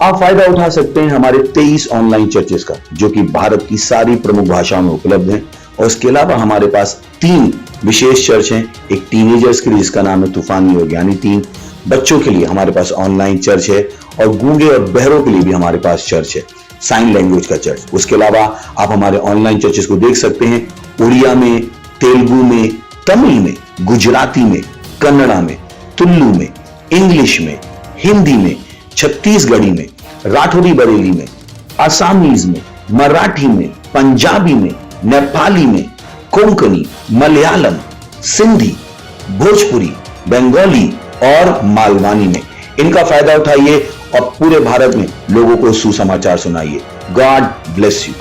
आप फायदा उठा सकते हैं हमारे 23 ऑनलाइन चर्चेस का, जो कि भारत की सारी प्रमुख भाषाओं में उपलब्ध हैं। और इसके अलावा हमारे पास 3 विशेष चर्च हैं। एक टीनेजर्स के लिए जिसका नाम है तूफानी योग यानी 3, बच्चों के लिए हमारे पास ऑनलाइन चर्च है, और गूंगे और बहरों के लिए भी हमारे पास चर्च है, साइन लैंग्वेज का चर्च। उसके अलावा आप हमारे ऑनलाइन चर्चेस को देख सकते हैं उड़िया में, तेलुगु में, तमिल में, गुजराती में, कन्नड़ा में, तुलु में, इंग्लिश में, हिंदी में, छत्तीसगढ़ी में, राठौरी बरेली में, असमीज में, मराठी में, पंजाबी में, नेपाली में, कोंकणी, मलयालम, सिंधी, भोजपुरी, बंगाली और मालवानी में। इनका फायदा उठाइए और पूरे भारत में लोगों को सुसमाचार सुनाइए। God bless you.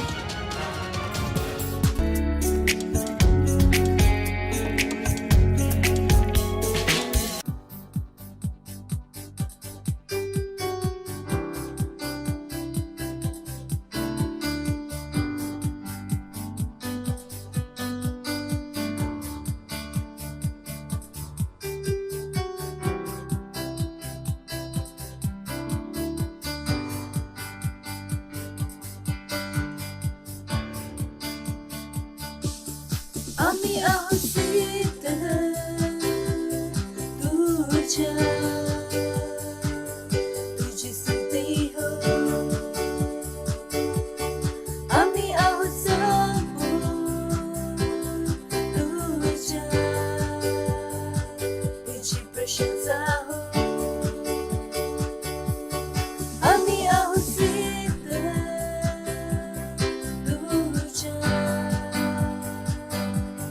आम्ही आहोत तुझ्या तुझी स्तुती हो. आम्ही आहोत तुझ्या तुझी प्रशंसा हो. आम्ही आहोत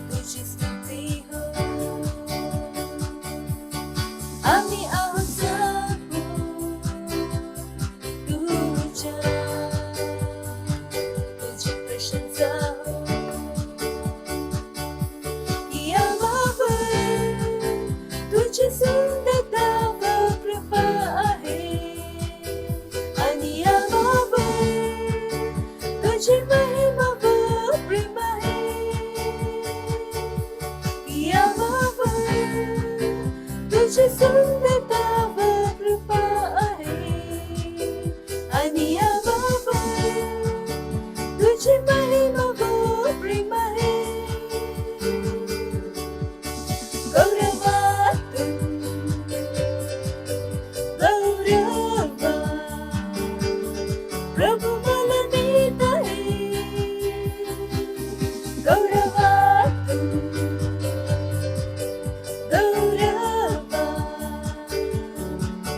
तुझी स्तुती हो. आम्ही आहोत तुझ्या तुझी प्रशंसा हो. यावर तुझी सुंदरता व कृपा आहे आणि यावर तुझी महिमा व प्रेम आहे. यावर तुझी सुंदरता व कृपा आहे आणि यावर तुझी महिमा व प्रेम आहे. गौरवातून गौरवा प्रभू मला देत आहे. गौरवातून गौरवा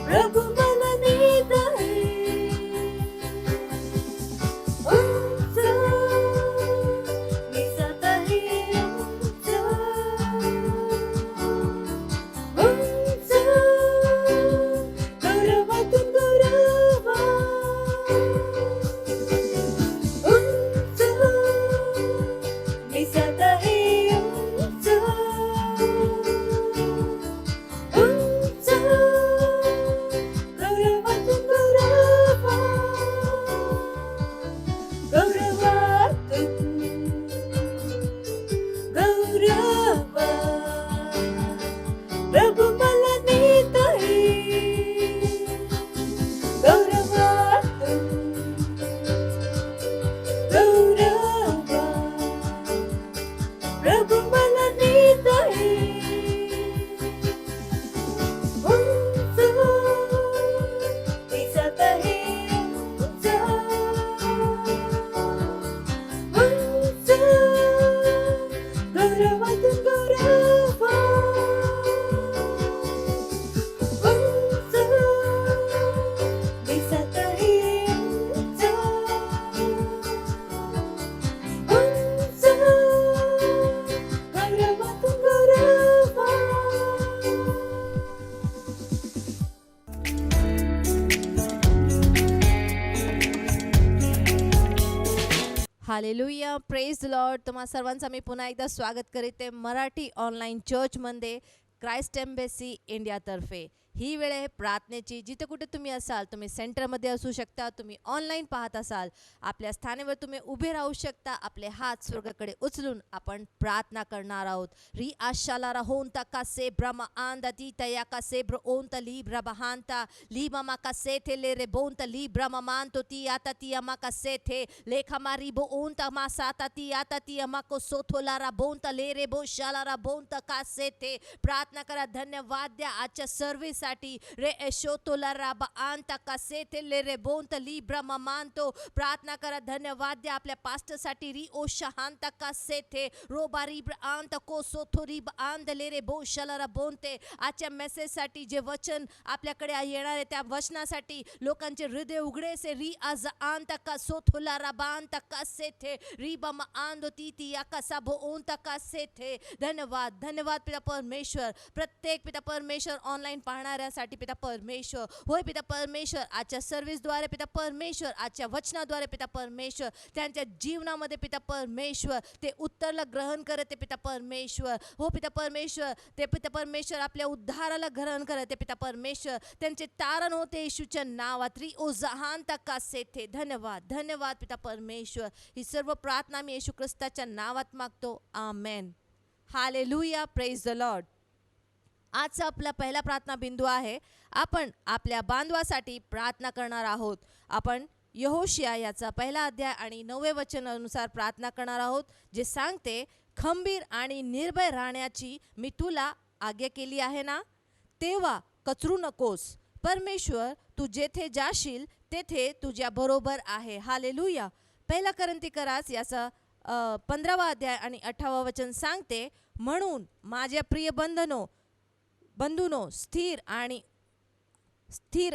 प्रभू मला देत आहे. उंच मी जात आहे उंच उंच गौरवातून गौरवा. उंच मी जात आहे उंच उंच गौरवातून गौरवा. गौरवातून गौरवा प्रभू मला नेत आहे. गौरवातून गौरवा प्रभू मला नेत आहे. उंच मी जात आहे उंच उंच गौरवातून गौरवा. उंच मी जात आहे उंच उंच गौरवातून गौरवा. Hallelujah, praise the lord. तुम्हा सर्वांचं मी पुन्हा एकदा स्वागत करीत आहे मराठी ऑनलाईन चर्चमध्ये क्राइस्ट एम्बेसी इंडियातर्फे. ही वेळ आहे प्रार्थनेची. जिथे कुठे तुम्ही असाल, तुम्ही सेंटरमध्ये असू शकता, तुम्ही ऑनलाईन पाहत असाल, आपल्या स्थानावर तुम्ही उभे राहू शकता. आपले हात स्वर्गाकडे उचलून आपण प्रार्थना करणार आहोत. री आशाला राहोंता का से ब्रह्म आंदा ती तया का से ब्रोंता ली ब्रबहांता ली मामा का से थे ले रे बोंता ली ब्रह्म मानतो ती आता ती अमा का से थे लेखा मारी बोंता मा साता ती आता ती अमा को सोथोला रा बोंता ले रे बो शाला रा बोंता का से थे. प्रार्थना करा. धन्यवाद द्या आजच्या सर्व्हिससाठी. रे एशोतोला रा बा आंता का से थे ले रे बोंता ली ब्रह्म मानतो. प्रार्थना करा. धन्यवाद द्या आपल्या पास्टरसाठी. री ओ शहांता का से थे रोबारी आंत को सोथोरी आंद ले रे बो शाला रा बोंते. आजच्या मेसेजसाठी जे वचन आपल्याकडे येणार आहे त्या वचनासाठी लोकांचे हृदय उघडे से री आज आंत का सोथोला रा बांत का से थे री बम आंदो ती या का सबो ओंत का से थे. धन्यवाद धन्यवाद पिता परमेश्वर. प्रत्येक पिता परमेश्वर ऑनलाईन पाहणाऱ्यासाठी पिता परमेश्वर. होय पिता परमेश्वर, आजच्या सर्व्हिसद्वारे पिता परमेश्वर, आजच्या वचनाद्वारे पिता परमेश्वर, त्यांच्या जीवनामध्ये पिता परमेश्वर ते उत्तरला ग्रहण करते पिता परमेश्वर. हो पिता परमेश्वर, ते पिता परमेश्वर आपल्या उद्धाराला ग्रहण करते पिता परमेश्वर. त्यांचे तारण होते येशूच्या नावात. री ओ जहान तक से थे. धन्यवाद धन्यवाद पिता परमेश्वर. ही सर्व प्रार्थना मी येशू ख्रिस्ताच्या नावात मागतो. Amen. Hallelujah. Praise the Lord. आजचा आपला पहिला प्रार्थना बिंदू आहे. आपण आपल्या बांधवासाठी प्रार्थना करणार आहोत. आपण यहोशिया याचा पहिला अध्याय आणि 9वे वचनानुसार प्रार्थना करणार आहोत, जे सांगते, खंबीर आणि निर्भय राहण्याची मी तुला आज्ञा केली आहे ना, तेव्हा कचरू नकोस. परमेश्वर तू जेथे जाशील तेथे तुझ्या बरोबर आहे. हालेलुया. पहिला करंथीकरास याचा 15वा अध्याय आणि 18वा वचन सांगते, म्हणून माझ्या प्रिय बंधूनो स्थिर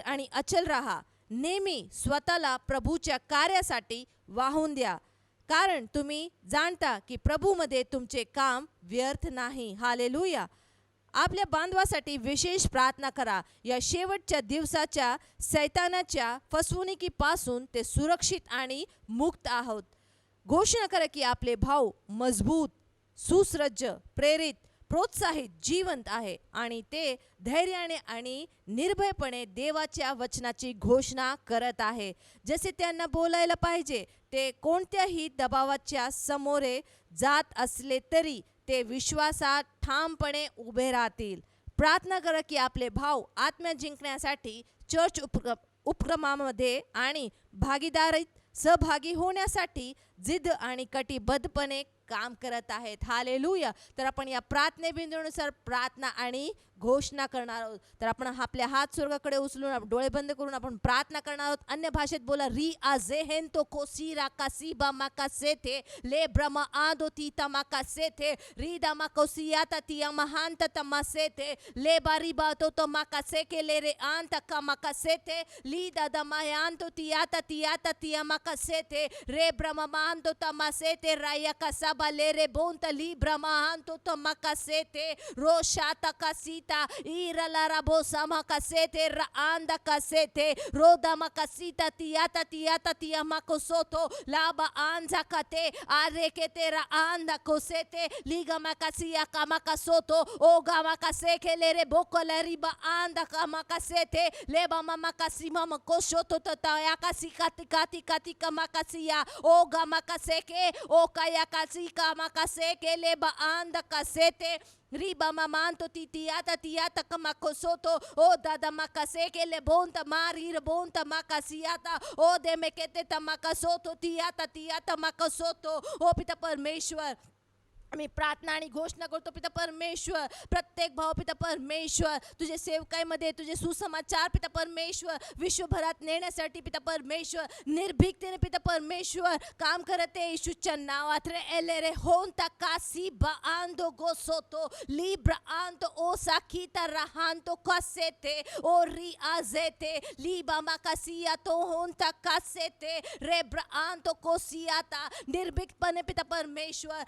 आणि अचल राहा. नेहमी स्वतःला प्रभूच्या कार्यासाठी वाहून द्या, कारण तुम्ही जाणता की प्रभूमध्ये तुमचे काम व्यर्थ नाही. हालेलुया. आपल्या बांधवासाठी विशेष प्रार्थना करा. या शेवटच्या दिवसाच्या सैतानाच्या फसवणुकीपासून ते सुरक्षित आणि मुक्त आहोत. घोषणा करा की आपले भाऊ मजबूत, सुसज्ज, प्रेरित, प्रोत्साहित, जिवंत आहे आणि ते धैर्याने आणि निर्भयपणे देवाच्या वचनाची घोषणा करत आहे. जसे त्यांना बोलायला पाहिजे. ते कोणत्याही दबावाच्या समोरे जात असले तरी ते विश्वासात ठामपणे उभे राहतील. प्रार्थना करा की आपले भाऊ आत्म्या जिंकण्यासाठी चर्च उपक्रमामध्ये आणि भागीदारीत सहभागी होण्यासाठी जिद्द आणि कटिबद्धपणे काम करत आहेत. हालेलुया. तर आपण या प्रार्थनेबिंदूनुसार प्रार्थना आणि घोषणा करणार आहोत. तर आपण आपल्या हात स्वर्गाकडे उचलून डोळे बंद करून आपण प्रार्थना करणार आहोत. अन्य भाषेत बोला. री आजेहेन तो कोसीरा कासीबा माकासे थे ले ब्रह्म आदो ती तमाका से थे री दामा कोसियाता ती महांत तमासे थे ले बारी बातो तो माकासे के ले रे आंत कमाकासे थे ली दादा मायांतो तियाता ती अमाकासे थे रे ब्रह्म मांतो तमासे थे राया कसबा ले रे बोंत ली ब्रह्म आंतो तमाकासे थे रोशाता कासी Irala rabosa makasete raanda kasete roda makasita tiata tia makosoto laba anza kate arekete raanda kosete liga makasia kamakasoto oga makaseke lere bokola riba anda kamakasete leba mamakasima makoshoto tataya kasikati katika makasia oga makaseke okaya kasika makaseke leba anda kasete riba mamanto tiata kamakosoto o dada makaseke le bonta mari bonta makasiata o de mekete tamakasoto tiata makasoto o पिता परमेश्वर मी प्रार्थना आणि घोषणा करतो. पिता परमेश्वर प्रत्येक भाव पिता परमेश्वर तुझे सेवकाईमध्ये तुझे सुसमाचार पिता परमेश्वर विश्वभरात नेण्यासाठी पिता परमेश्वर निर्भीकतेने पिता परमेश्वर काम करते येशूच्या नावात. रे एले रे होंता कासी बांदो गोसोतो लिब्रा आंतो ओ साखीता राहांतो कासेते ओ री आजेते लिबा माकासिया तो होंता कासेते रे ब्रा आंतो कोसियाता निर्भीकपणे पिता परमेश्वर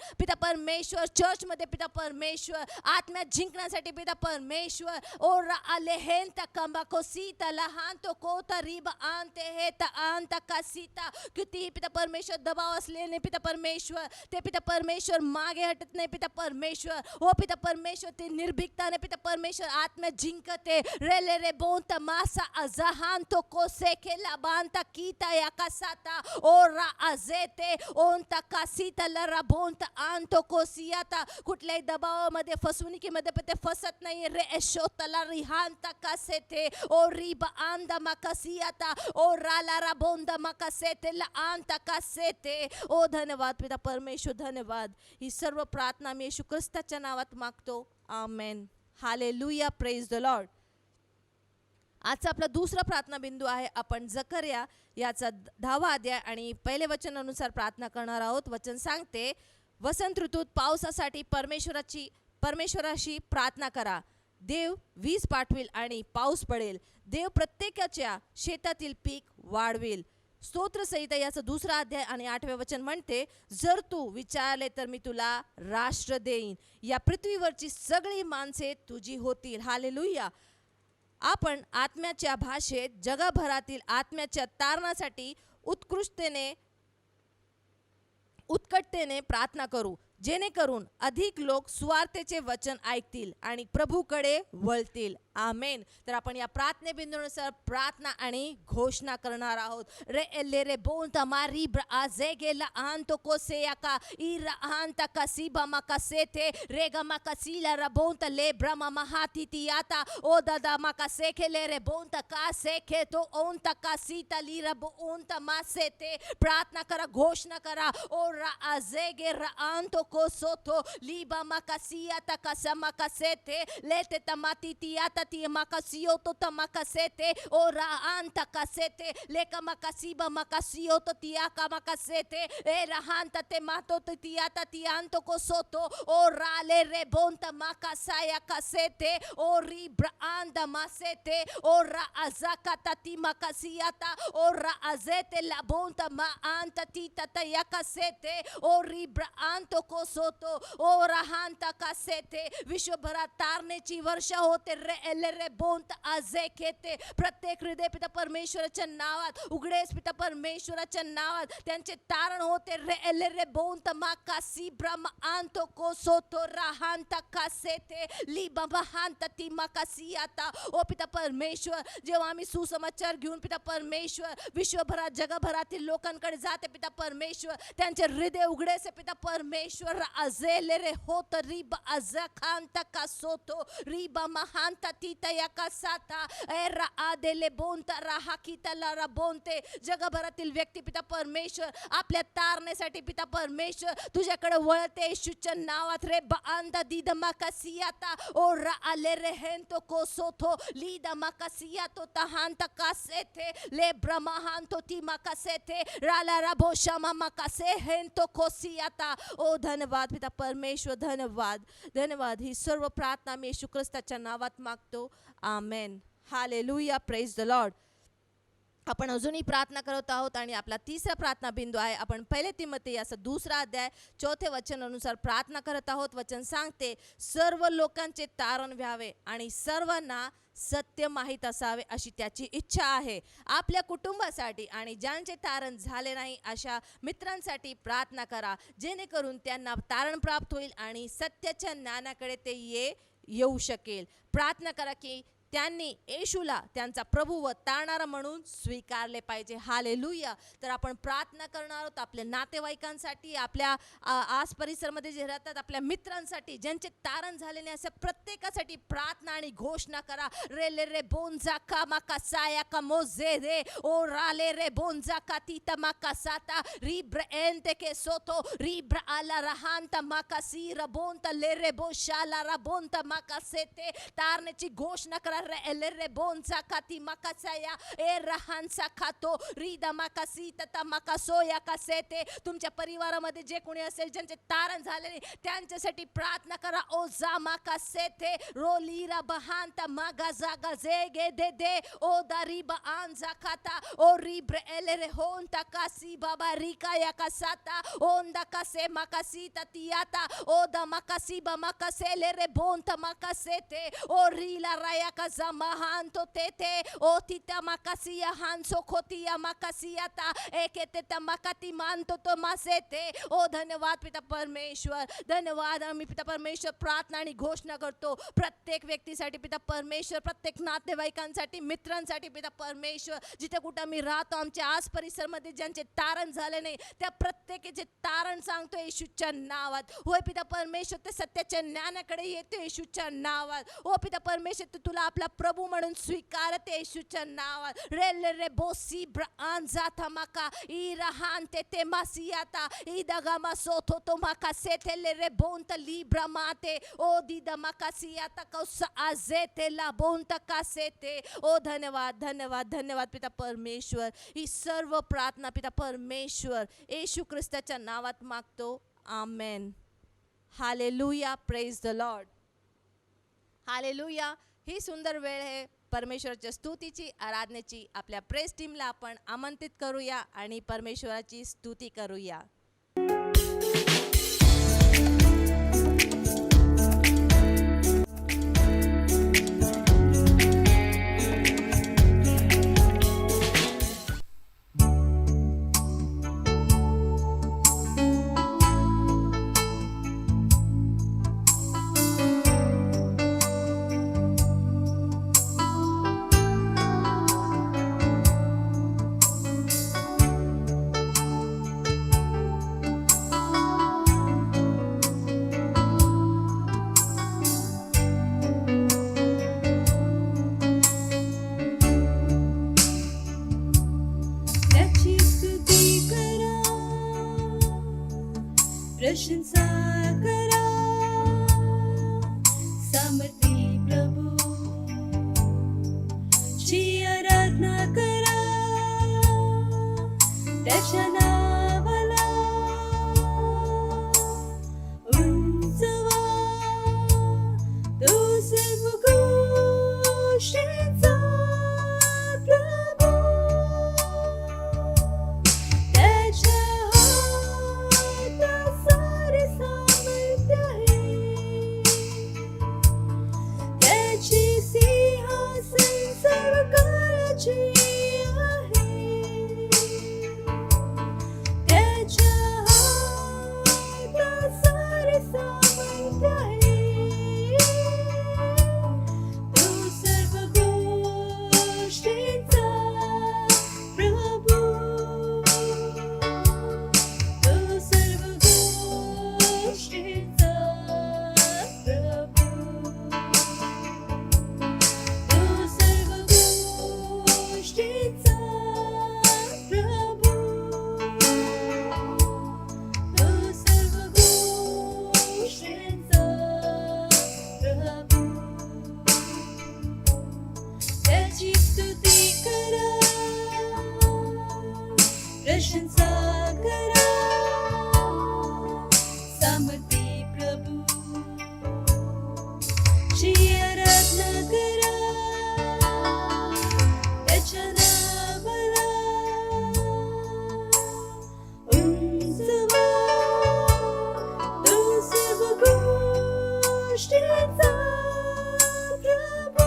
परमेश्वर चर्चमध्ये पिता परमेश्वर आत्म्या जिंकण्यासाठी पिता परमेश्वर ओ आले हेंता कंबाको सीता लहानतो कोता रिबा आंते हेता आंता का सीता कितीही पिता परमेश्वर दबाव असलेले पिता परमेश्वर ते पिता परमेश्वर मागे हटत नाही पिता परमेश्वर हो पिता परमेश्वर ते निर्भीकताने पिता परमेश्वर आत्म्या जिंकते रेले रे बोंता मासा अजहान तो कोसे केला बांता कीता या कासाता ओरा अजेते ओंता कासीता लरा बोंता आंतो कोसियाता कुठल्याही दबावामध्ये फसवणुकीमध्ये पण ते फसत नाही रे एशोतला रिहांता कासेते ओ रिबा आंदा मकासियाता ओ राला बोंदा मकासेते ला आंता कासेते ओ धन्यवाद पिता परमेश्वर धन्यवाद ही सर्व प्रार्थना मी येशू ख्रिस्ताच्या नावात मागतो amen hallelujah praise the Lord आजचा आपला दुसरा प्रार्थना बिंदू आहे आपण जकर्या याचा 10वा अध्याय आणि पहिले वचनानुसार प्रार्थना करणार आहोत वचन सांगते वसंत ऋतूत पावसासाठी परमेश्वराशी प्रार्थना करा देव वीज पाठवेल आणि पाऊस पडेल देव प्रत्येकाच्या शेतातील पीक वाढवेल स्तोत्रसंहिता याचा 2रा अध्याय आणि 8वे वचन म्हणते जर तू विचारले तर मी तुला राष्ट्र देईन या पृथ्वीवरची सगळी माणसे तुझी होतील हालेलुया आपण आत्म्याच्या भाषेत जगभरातील आत्म्याच्या तारणासाठी उत्कटतेने प्रार्थना करू जेणेकरून अधिक लोक सुवार्तेचे वचन ऐकतील आणि प्रभूकडे वळतील आमेन तर आपण या प्रार्थने बिंदूनुसार प्रार्थना आणि घोषणा करणार आहोत रे एले रे बोंता मारी ब्राजे गेला आंतो कोसेया का इरा आंता कसीबा मकासेते रेगा मकासीला रा बोंता ले ब्रह्मा महातितियाता ओ दादा मकासेखे ले रे बोंता का सेखे तो ओंता का सीता लीरा बोंता मासेते प्रार्थना करा घोषणा करा ओ रा आजेगे रा आंतो कोसोतो लीबा मकासियाता कसमा कसेते लेते तमातितियाता makasiyoto tamakasete ora anta kasete leka makasiba makasiyoto tiaka makasete era hanta temato tiata tianto kosoto ora le rebonta makasaya kasete ori braanda masete ora azakata timakasiata ora azete la bonta ma anta tita tayakasete ori braanto kosoto ora hanta kasete विश्वभरात तारण्याची वर्षा होते रे बोंत आजेकेते प्रत्येक हृदय पिता परमेश्वराच्या नावात उघडेस पिता परमेश्वराच्या नावात त्यांचे तारण होते रे बोंत माकासी ब्रह्म आंतो कोसोतो राहांता कासेते लिबा बहांता ती माकासी आता ओ पिता परमेश्वर जेव्हा आम्ही सुसमाचार घेऊन पिता परमेश्वर विश्वभरात जगभरातील लोकांकडे जाते पिता परमेश्वर त्यांचे हृदय उघडेसे पिता परमेश्वर अजेले रे होत रिबा अजाखांता कासोतो रिबा महांता तीता या कासाता एरा आदेले बोंता राहा किता लारा बोंते जगभरातील व्यक्ती पिता परमेश्वर आपल्या तारण्यासाठी पिता परमेश्वर तुझ्याकडे वळते येशूच्या नावात रे बांदा दीदा माकासियाता ओ रा आले रे हेंतो कोसोतो लीदा माकासियातो तहांता कासेते ले ब्रह्माहांतो ती माकासेते राला राबो शमा माकासे हेंतो कोसियाता ओ धन्यवाद पिता परमेश्वर धन्यवाद धन्यवाद ही सर्व प्रार्थना मी येशू ख्रिस्ताच्या नावात मागतो amen hallelujah praise the Lord आपण अजूनही प्रार्थना करत आहोत आणि आपला तिसरा प्रार्थना बिंदू आहे आपण पहिले तिमोथी याचा 2रा अध्याय 4थे वचनानुसार प्रार्थना करत आहोत वचन सांगते सर्व लोकांचे तारण व्हावे आणि सर्वांना सत्य माहीत असावे अशी त्याची इच्छा आहे आपल्या कुटुंबासाठी आणि ज्यांचे तारण झाले नाही अशा मित्रांसाठी प्रार्थना करा जेणेकरून त्यांना तारण प्राप्त होईल आणि सत्याच्या ज्ञानाकडे ते येऊ शकेल प्रार्थना करा की त्यांनी येशूला त्यांचा प्रभू व तारणारा म्हणून स्वीकारले पाहिजे हालेलुया तर आपण प्रार्थना करणार आहोत आपल्या नातेवाईकांसाठी आपल्या आस परिसरामध्ये जे राहतात आपल्या मित्रांसाठी ज्यांचे तारण झालेले असे प्रत्येकासाठी प्रार्थना आणि घोषणा करा रे ले रे बोंजा का माका साया का मोजे रे ओ राले रे बोंजा का तीता माका साता रिब्र एंते के सोतो रिब्र आला रहांता माका सी रबोंता ले रे बोशाला रबोंता माका सेते तारण्याची घोषणा करा ele rebonza kati makasaya ए रहांचा खातो रिदा माकासी तता माकासोया कासेते. तुमच्या परिवारामध्ये जे कोणी असेल ज्यांचे तारण झालेले त्यांच्यासाठी प्रार्थना करा. ओ जा माकासेते रोलीरा बहांता मागाजा गजेगे दे दे ओ दारिबा आंजा खाता ओ रिब्रे एले रेहोंता कासी बाबा रिका या कासाता ओंदा कासे माकासी ततियाता ओ दा माकासी बा माकासेले रे bonta makasete o rila raya kaza mahanto tete o tita makasia hanso खोतिया मकासियाता एकेतेता मकाती मानतो तो मासेते. ओ धन्यवाद पिता परमेश्वर, धन्यवाद. आम्ही पिता परमेश्वर प्रार्थना आणि घोषणा करतो प्रत्येक व्यक्तीसाठी पिता परमेश्वर, प्रत्येक नातेवाईकांसाठी, मित्रांसाठी पिता परमेश्वर, जिथे कुठं आम्ही राहतो आमच्या आस परिसरमध्ये ज्यांचे तारण झाले नाही त्या प्रत्येकाचे तारण सांगतो येशूच्या नावात. होय पिता परमेश्वर, ते सत्याच्या ज्ञानाकडे येतो येशूच्या नावात. ओ पिता परमेश्वर, तू तुला आपला प्रभू म्हणून स्वीकारते येशूच्या नावात. रे रे बोसी ब्रांजा थामाका इराहान ते ते मासियाता इदागामा सोथो तो माका सेथेले रे बोंत लिब्रा माते ओ दिदा माकासियाता कौसा आजेते ला बोंत कासेते. ओ धन्यवाद धन्यवाद धन्यवाद पिता परमेश्वर. ही सर्व प्रार्थना पिता परमेश्वर येशू ख्रिस्ताच्या नावात मागतो. Amen. Hallelujah. Praise the Lord. Hallelujah. ही सुंदर वेळ आहे परमेश्वराच्या स्तुतीची, आराधनेची. आपल्या प्रेस टीमला आपण आमंत्रित करूया आणि परमेश्वराची स्तुती करूया. त्याची स्तुती करा, प्रशंसा करा, सामर्थी प्रभू ची आराधना करा. त्याच्या नावाला उंचवा, तो सर्व गोष्टींचा प्रभू. त्याच्या हातात सारे सामर्थ्य आहे, त्याची सिंहासन सर्व काळाची आहे. त्याच्या हातात सारे सामर्थ्य आहे, तो सर्व गोष्टींचा प्रभू. तो सर्व गोष्टींचा प्रभू. तो सर्व गोष्टींचा प्रभू. तो सर्व गोष्टींचा प्रभू. त्याची स्तुती करा, प्रशंसा करा, सामर्थी प्रभू ची आराधना करा. त्याच्या नावाला उंचवा, तो सर्व गोष्टींचा प्रभू.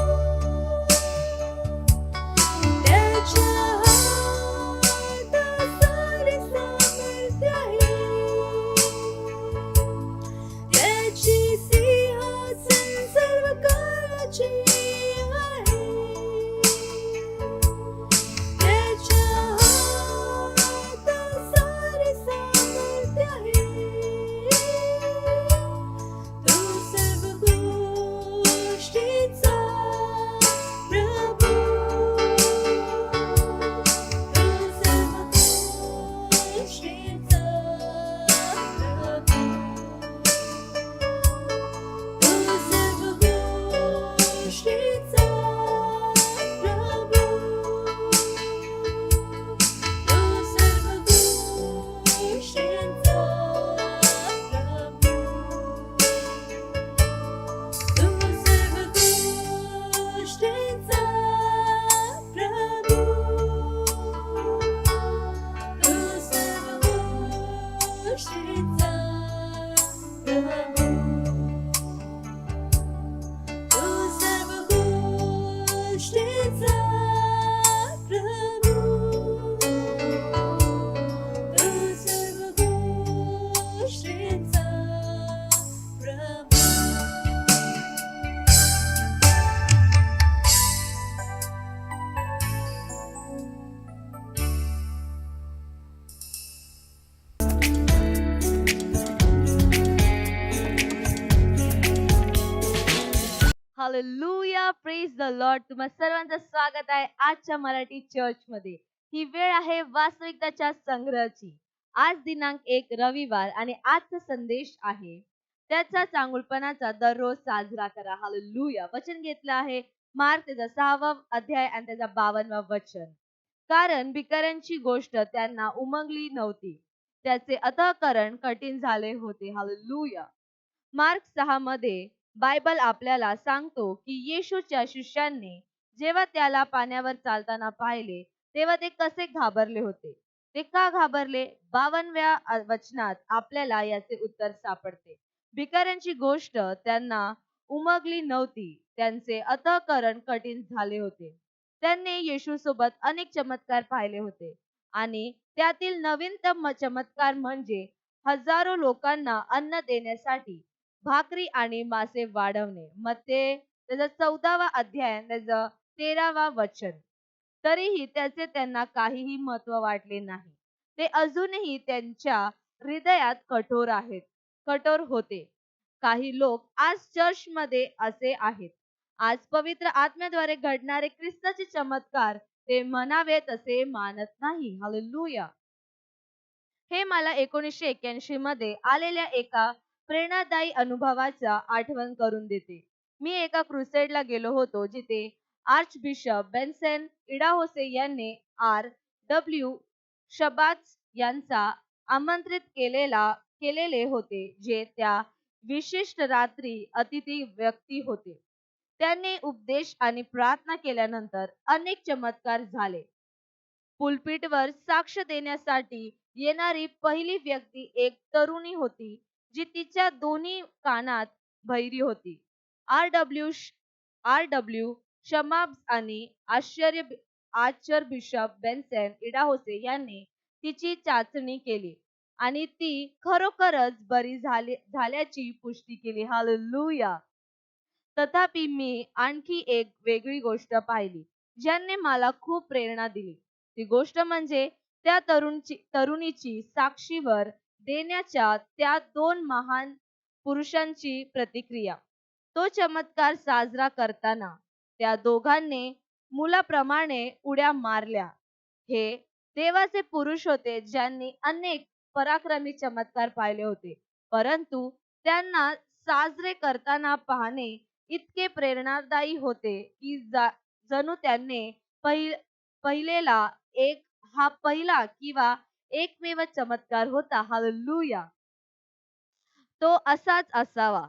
गोष्टींचा प्रभू, तो सर्व गोष्टींचा प्रभू. Hallelujah, praise the lord. तुम्हा सर्वांचं स्वागत आहे आजच्या मराठी चर्च मध्ये. ही वेळ आहे वास्तविकताच्या संग्रहाची. आज दिनांक 1 रविवार आणि आजचा संदेश आहे त्याचा चांगुलपणाचा दररोज साजरा करा. हालेलुया. वचन घेतलं आहे मार्क त्याचा 6वा अध्याय आणि त्याचा 52वा वचन. कारण भिकाऱ्यांची गोष्ट त्यांना उमगली नव्हती, त्याचे अंतःकरण कठीण झाले होते. हालेलुया. मार्क 6 मध्ये बायबल आपल्याला सांगतो की येशूच्या शिष्यांनी जेव्हा त्याला पाण्यावर चालताना पाहिले तेव्हा ते कसे घाबरले होते. ते का घाबरले? 52व्या वचनात आपल्याला याचे उत्तर सापडते. भिकाऱ्यांची गोष्ट त्यांना उमगली नव्हती, त्यांचे अंतःकरण कठीण झाले होते. त्यांनी येशू सोबत अनेक चमत्कार पाहिले होते आणि त्यातील नवीनतम चमत्कार म्हणजे हजारो लोकांना अन्न देण्यासाठी भाकरी आणि मासे वाढवणे. मत्ते त्याचा 14वा अध्याय आणि त्याचं 13वा वचन. तरीही त्याचे त्यांना काहीही महत्व वाटले नाही. ते अजूनही त्यांच्या हृदयात कठोर होते. काही लोक आज चर्च मध्ये असे आहेत. आज पवित्र आत्म्याद्वारे घडणारे ख्रिस्ताचे चमत्कार ते म्हणावे तसे मानत नाही. हालेलुया. हे मला 1981 मध्ये आलेल्या एका प्रेरणादायी अनुभवाचा आठवण करून देते. मी एका क्रुसेडला गेलो होतो जिथे आर्च बिशप बेन्सन इडाहोसे यांनी R.W. शबात्स यांचा आमंत्रित केलेले होते, जे त्या विशिष्ट रात्री अतिथी व्यक्ती होते. त्यांनी उपदेश आणि प्रार्थना केल्यानंतर अनेक चमत्कार झाले. पुलपिटवर साक्ष देण्यासाठी येणारी पहिली व्यक्ती एक तरुणी होती जी तिच्या दोन्ही कानात बहिरी होती. आर डब्ल्यू शमाब्स आणि आश्चर्य बिशप बेन्सन इडाहोसे यांनी तिची चाचणी केली आणि ती खरोखरच बरी झाल्याची पुष्टी केली. हालेलुया. तथापि मी आणखी एक वेगळी गोष्ट पाहिली ज्याने मला खूप प्रेरणा दिली. ती गोष्ट म्हणजे त्या तरुणीची साक्षीवर देण्याच्या त्या दोन महान पुरुषांची प्रतिक्रिया. तो चमत्कार साजरा करताना त्या दोघांनी मुलाप्रमाणे उड्या मारल्या. हे देवाचे पुरुष होते ज्यांनी अनेक पराक्रमी चमत्कार पाहिले होते, परंतु त्यांना साजरे करताना पाहणे इतके प्रेरणादायी होते की जणू त्यांनी पहिलेला हा पहिला किंवा एकमेव चमत्कार होता. हालेलुया. तो असाच असावा.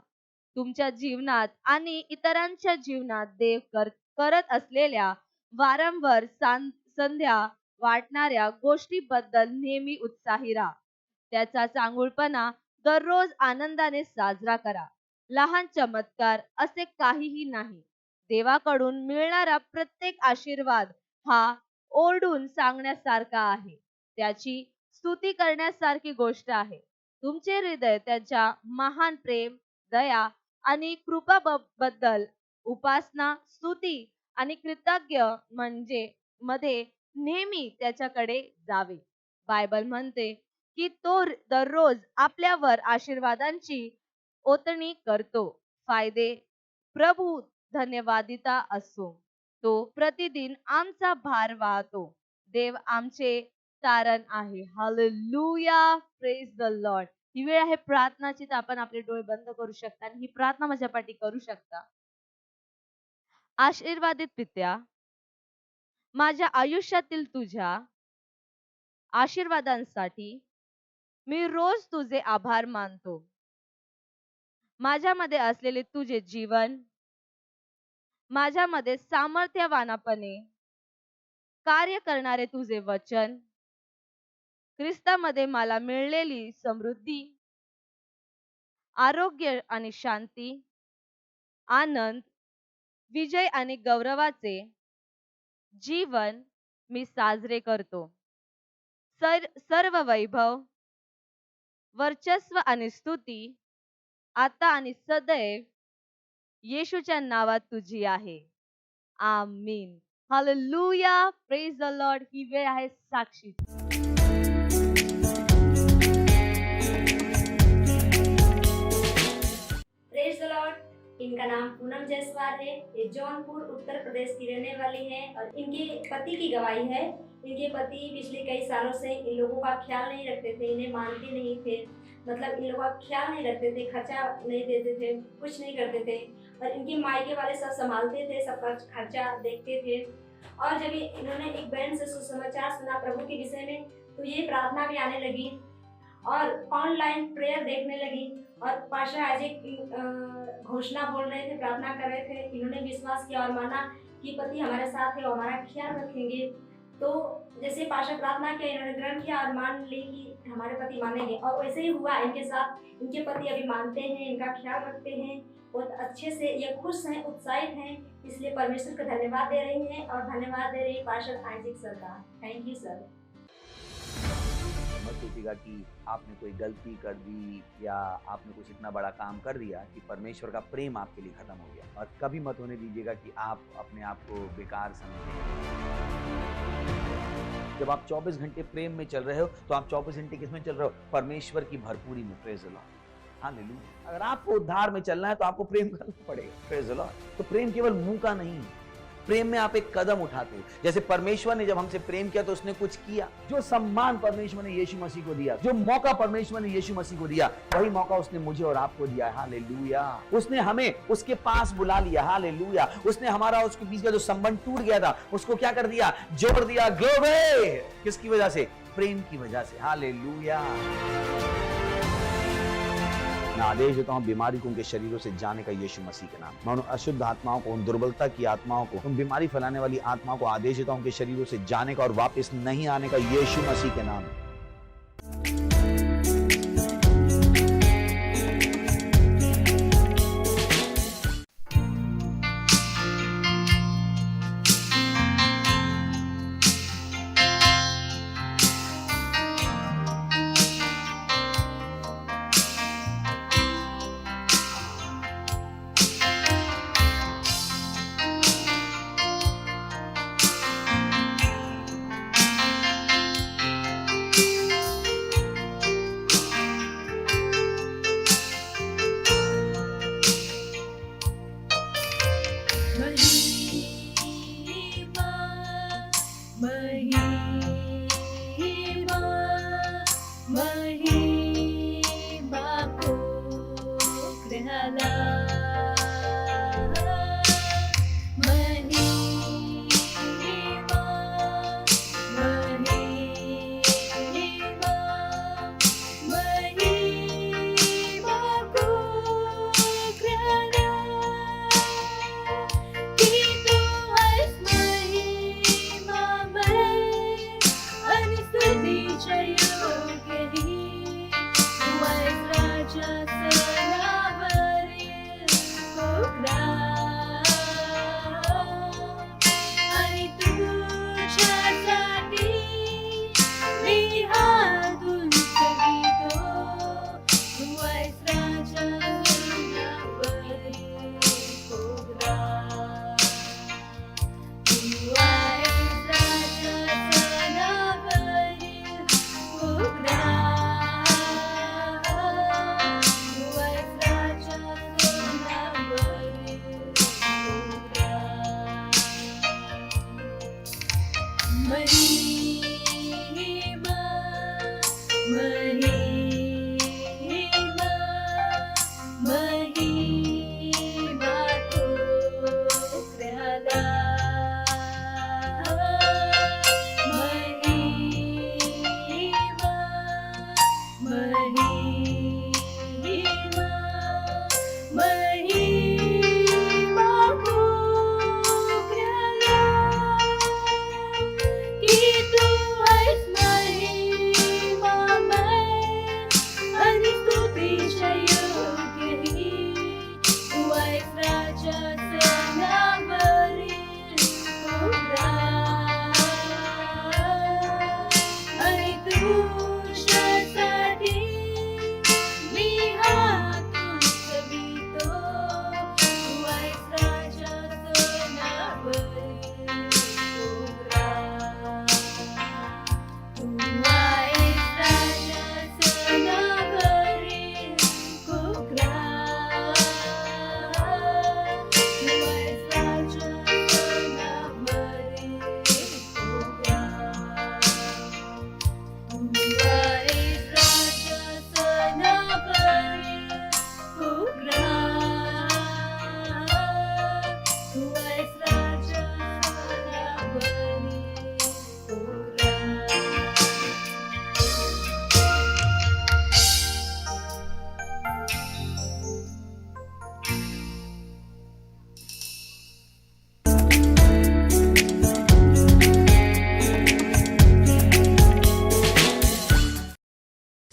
तुमच्या जीवनात आणि इतरांच्या जीवनात देव करत असलेल्या वारंवार संध्या वाटणाऱ्या गोष्टीबद्दल नेहमी उत्साही राहा. त्याचा चांगुलपणा दररोज आनंदाने साजरा करा. लहान चमत्कार असे काहीही नाही. देवाकडून मिळणारा प्रत्येक आशीर्वाद हा ओरडून सांगण्यासारखा आहे. त्याची स्तुती करण्यासारखी गोष्ट आहे. तुमचे हृदय त्याच्या महान प्रेम, दया आणि कृपा बद्दल उपासना, स्तुती आणि कृतज्ञ मध्ये नेहमी त्याच्याकडे जावे. बायबल म्हणते की तो दररोज आपल्यावर आशीर्वादांची ओतणी करतो. फायदे प्रभू धन्यवादिता असो. तो प्रतिदिन आमचा भार वाहतो. देव आमचे तारण आहे. हालेलुया. Praise the lord. ही वेळ आहे प्रार्थनाची, तर आपण आपले डोळे बंद करू शकता आणि ही प्रार्थना माझ्यापाठी करू शकता. आशीर्वादित पित्या, माझ्या आयुष्यातील तुझ्या आशीर्वादांसाठी मी रोज तुझे आभार मानतो. माझ्यामध्ये असलेले तुझे जीवन माझ्यामध्ये सामर्थ्यवानपणे कार्य करणारे तुझे वचन, ख्रिस्तामध्ये मला मिळलेली समृद्धी, आरोग्य आणि शांती, आनंद, विजय आणि गौरवाचे जीवन मी साजरे करतो. सर्व वैभव, वर्चस्व आणि स्तुती आता आणि सदैव येशूच्या नावात तुझी आहे. Amen. Hallelujah. Praise the lord. ही वेळ आहे साक्षी. Praise the Lord. इनका नाम पूनम जायसवाल है। ये जौनपुर उत्तर प्रदेश की रहने वाली हैं और इनके पति की गवाही है। इनके पति पिछले कई सालों से इन लोगों का ख्याल नहीं रखते थे, इन्हें मानते नहीं थे, मतलब इन लोगों का ख्याल नहीं रखते थे, खर्चा नहीं देते थे, कुछ नहीं करते थे और इनके मायके वाले सब संभालते थे, सब खर्चा देखते थे। और जब इन्होंने एक बहन से सुसमाचार सुना प्रभु के विषय में, तो ये प्रार्थना भी आने लगी और ऑनलाइन प्रेयर देखने लगी और पास्टर आइजैक घोषणा बोल रहे थे, प्रार्थना कर रहे थे। इन्होंने विश्वास किया और माना कि पति हमारे साथ है और हमारा ख्याल रखेंगे। तो जैसे पास्टर प्रार्थना किया, इन्होंने ग्रहण किया और मान ली कि हमारे पति मानेंगे और वैसे ही हुआ इनके साथ। इनके पति अभी मानते हैं, इनका ख्याल रखते हैं, बहुत अच्छे से ये खुश हैं, उत्साहित हैं, इसलिए परमेश्वर का धन्यवाद दे रही हैं और धन्यवाद दे रही है पास्टर आइजैक सर का। Thank you sir. मत सोचिएगा कि आपने कोई गलती कर दी या आपने कुछ इतना बड़ा काम कर दिया कि परमेश्वर का प्रेम आपके लिए खत्म हो गया। और कभी मत होने दीजिएगा कि आप अपने आप को बेकार समझें। जब आप 24 घंटे प्रेम में चल रहे हो तो आप 24 घंटे किसमें चल रहे हो? परमेश्वर की भरपूरी में। Praise the Lord. हालेलुया। अगर आपको उद्धार में चलना है तो आपको प्रेम करना पड़ेगा। Praise the Lord. तो प्रेम केवल मुंह का नहीं है, प्रेम में आप एक कदम उठाते हो। जैसे परमेश्वर ने जब हमसे प्रेम किया तो उसने कुछ किया। जो सम्मान परमेश्वर ने यीशु मसीह को दिया, जो मौका परमेश्वर ने यीशु मसीह को दिया, वही मौका उसने मुझे और आपको दिया है। हालेलुया। उसने हमें उसके पास बुला लिया। हालेलुया। उसने हमारा उसके बीच का जो संबंध टूट गया था उसको क्या कर दिया? जोड़ दिया। ग्लोरी। किसकी वजह से? प्रेम की वजह से। हालेलुया। मैं आदेश देता हूं बीमारी को उनके शरीरों से जाने का यीशु मसीह के नाम। मैं उन अशुद्ध आत्माओं को, उन दुर्बलता की आत्माओं को, उन बीमारी फैलाने वाली आत्माओं को आदेश देता हूं उनके शरीरों से जाने का और वापस नहीं आने का यीशु मसीह के नाम। महिमा महिमा महिमा को ग्रहणा महिमा महिमा महिमा को ग्रहणा की तू आहेस महिमामय आणि स्तुतीच्या योग्यही। तू आहेस राजाचं नावरील कोकणा आणि तुझ्यासाठी मी हात उंचवितो। तू आहेस राजाचं नावरील कोकणा। तू आहेस राजाचं नावरील कोकणा। तू आहेस राजाचं नावरील कोकणा। महिमा महिमा महिमा को ग्रहणा महिमा महिमा महिमा को ग्रहणा की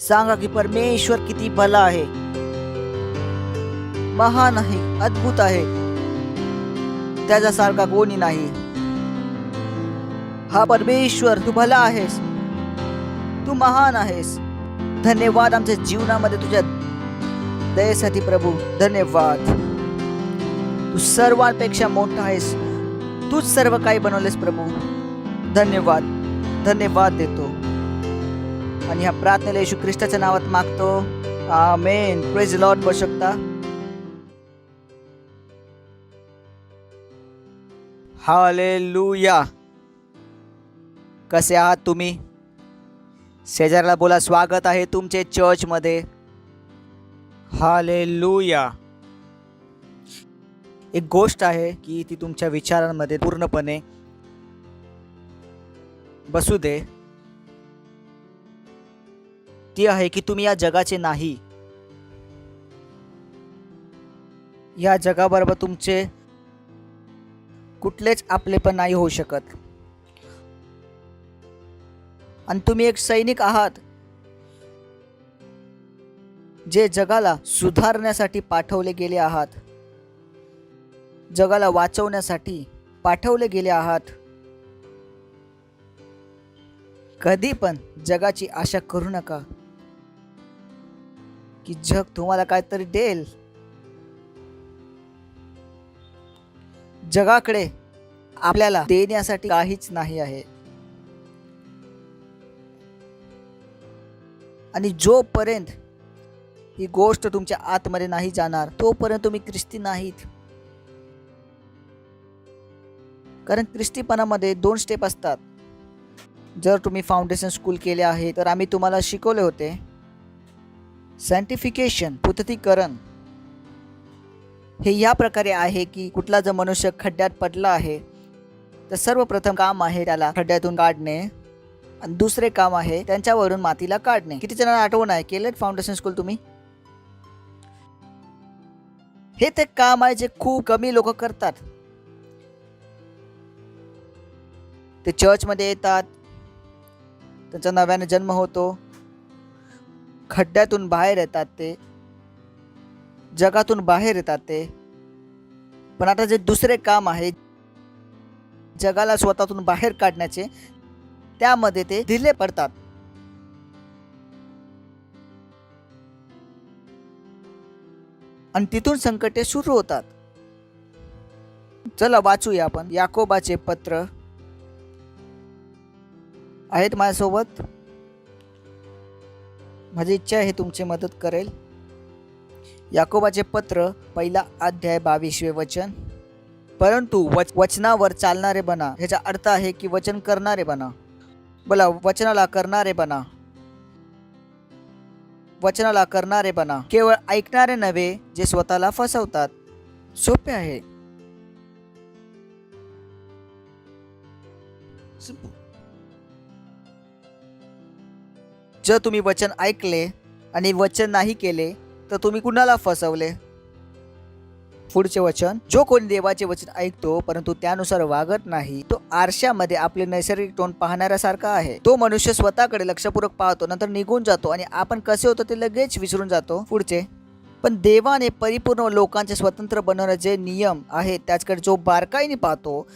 सांगा की परमेश्वर किती भला आहे, महान आहे, अद्भुत आहे, त्याच्यासारखा कोणी नाही. हा परमेश्वर, तू भला आहेस, तू महान आहेस. धन्यवाद आमच्या जीवनामध्ये तुझ्या दयेसाठी प्रभू. धन्यवाद. तू सर्वांपेक्षा मोठा आहेस, तूच सर्व काही बनवलेस प्रभू. धन्यवाद, धन्यवाद देतो आणि ह्या प्रार्थनेला येशू ख्रिस्ताच्या नावात मागतो. आमेन. Praise lord. बोलू शकता. हालेलुया. कसे आहात तुम्ही? शेजाऱ्याला बोला, स्वागत आहे तुमचे चर्चमध्ये. हालेलुया. एक गोष्ट आहे की ती तुमच्या विचारांमध्ये पूर्णपणे बसू दे. ती आहे की तुम्ही या जगाचे नाही. या जगाबरोबर तुमचे कुठलेच आपलेपण नाही होऊ शकत. आणि तुम्ही एक सैनिक आहात जे जगाला सुधारण्यासाठी पाठवले गेले आहात, जगाला वाचवण्यासाठी पाठवले गेले आहात. कधी पण जगाची आशा करू नका की जग तुम्हाला काहीतरी देईल. जगाकडे आपल्याला देण्यासाठी काहीच नाही आहे. आणि जोपर्यंत ही गोष्ट तुमच्या आतमध्ये नाही जाणार तोपर्यंत तुम्ही ख्रिस्ती नाहीत. कारण ख्रिस्तीपणामध्ये 2 स्टेप असतात. जर तुम्ही फाउंडेशन स्कूल केले आहे तर आम्ही तुम्हाला शिकवले होते सॅन्टिफिकेशन, पुततीकरण. हे या प्रकारे आहे की कुठला जर मनुष्य खड्ड्यात पडला आहे तर सर्वप्रथम काम आहे त्याला खड्ड्यातून काढणे आणि दुसरे काम आहे त्यांच्यावरून मातीला काढणे. किती जणांना आठवण आहे? केलेत फाउंडेशन स्कूल तुम्ही? हे ते काम आहे जे खूप कमी लोक करतात. ते चर्चमध्ये येतात, त्यांचा नव्याने जन्म होतो, खड्ड्यातून बाहेर येतात, ते जगातून बाहेर येतात ते. पण आता जे दुसरे काम आहे जगाला स्वतःतून बाहेर काढण्याचे, त्यामध्ये ते ढिले पडतात. आणि तिथून संकटे सुरू होतात. चला वाचूया आपण याकोबाचे पत्र. आहेत माझ्यासोबत? माझी इच्छा आहे तुमची मदत करेल. याकोबाचे पत्र 1 अध्याय 22 वचन. परंतु वचनावर चालणारे बना. ह्याचा अर्थ आहे की वचन करणारे बना. बोला, वचनाला करणारे बना. वचनाला करणारे बना. केवळ ऐकणारे नव्हे जे स्वतःला फसवतात. सोपे आहे. जर तुम्ही वचन ऐकले आणि वचन नाही केले तर तुम्ही कुणाला फसवले? पुढचे वचन. जो कोणी देवाचे वचन ऐकतो परंतु त्यानुसार वागत नाही तो आरशामध्ये आपले नैसर्गिक तोंड पाहणाऱ्यासारखा आहे. तो मनुष्य स्वतःकडे लक्षपूर्वक पाहतो, नंतर निघून जातो आणि आपण कसे होतो ते लगेच विसरून जातो. पुढचे. पण देवाने परिपूर्ण लोकांचे स्वतंत्र बनवण्याचे जे नियम आहेत त्याचकडे जो बारकाईने पाहतो,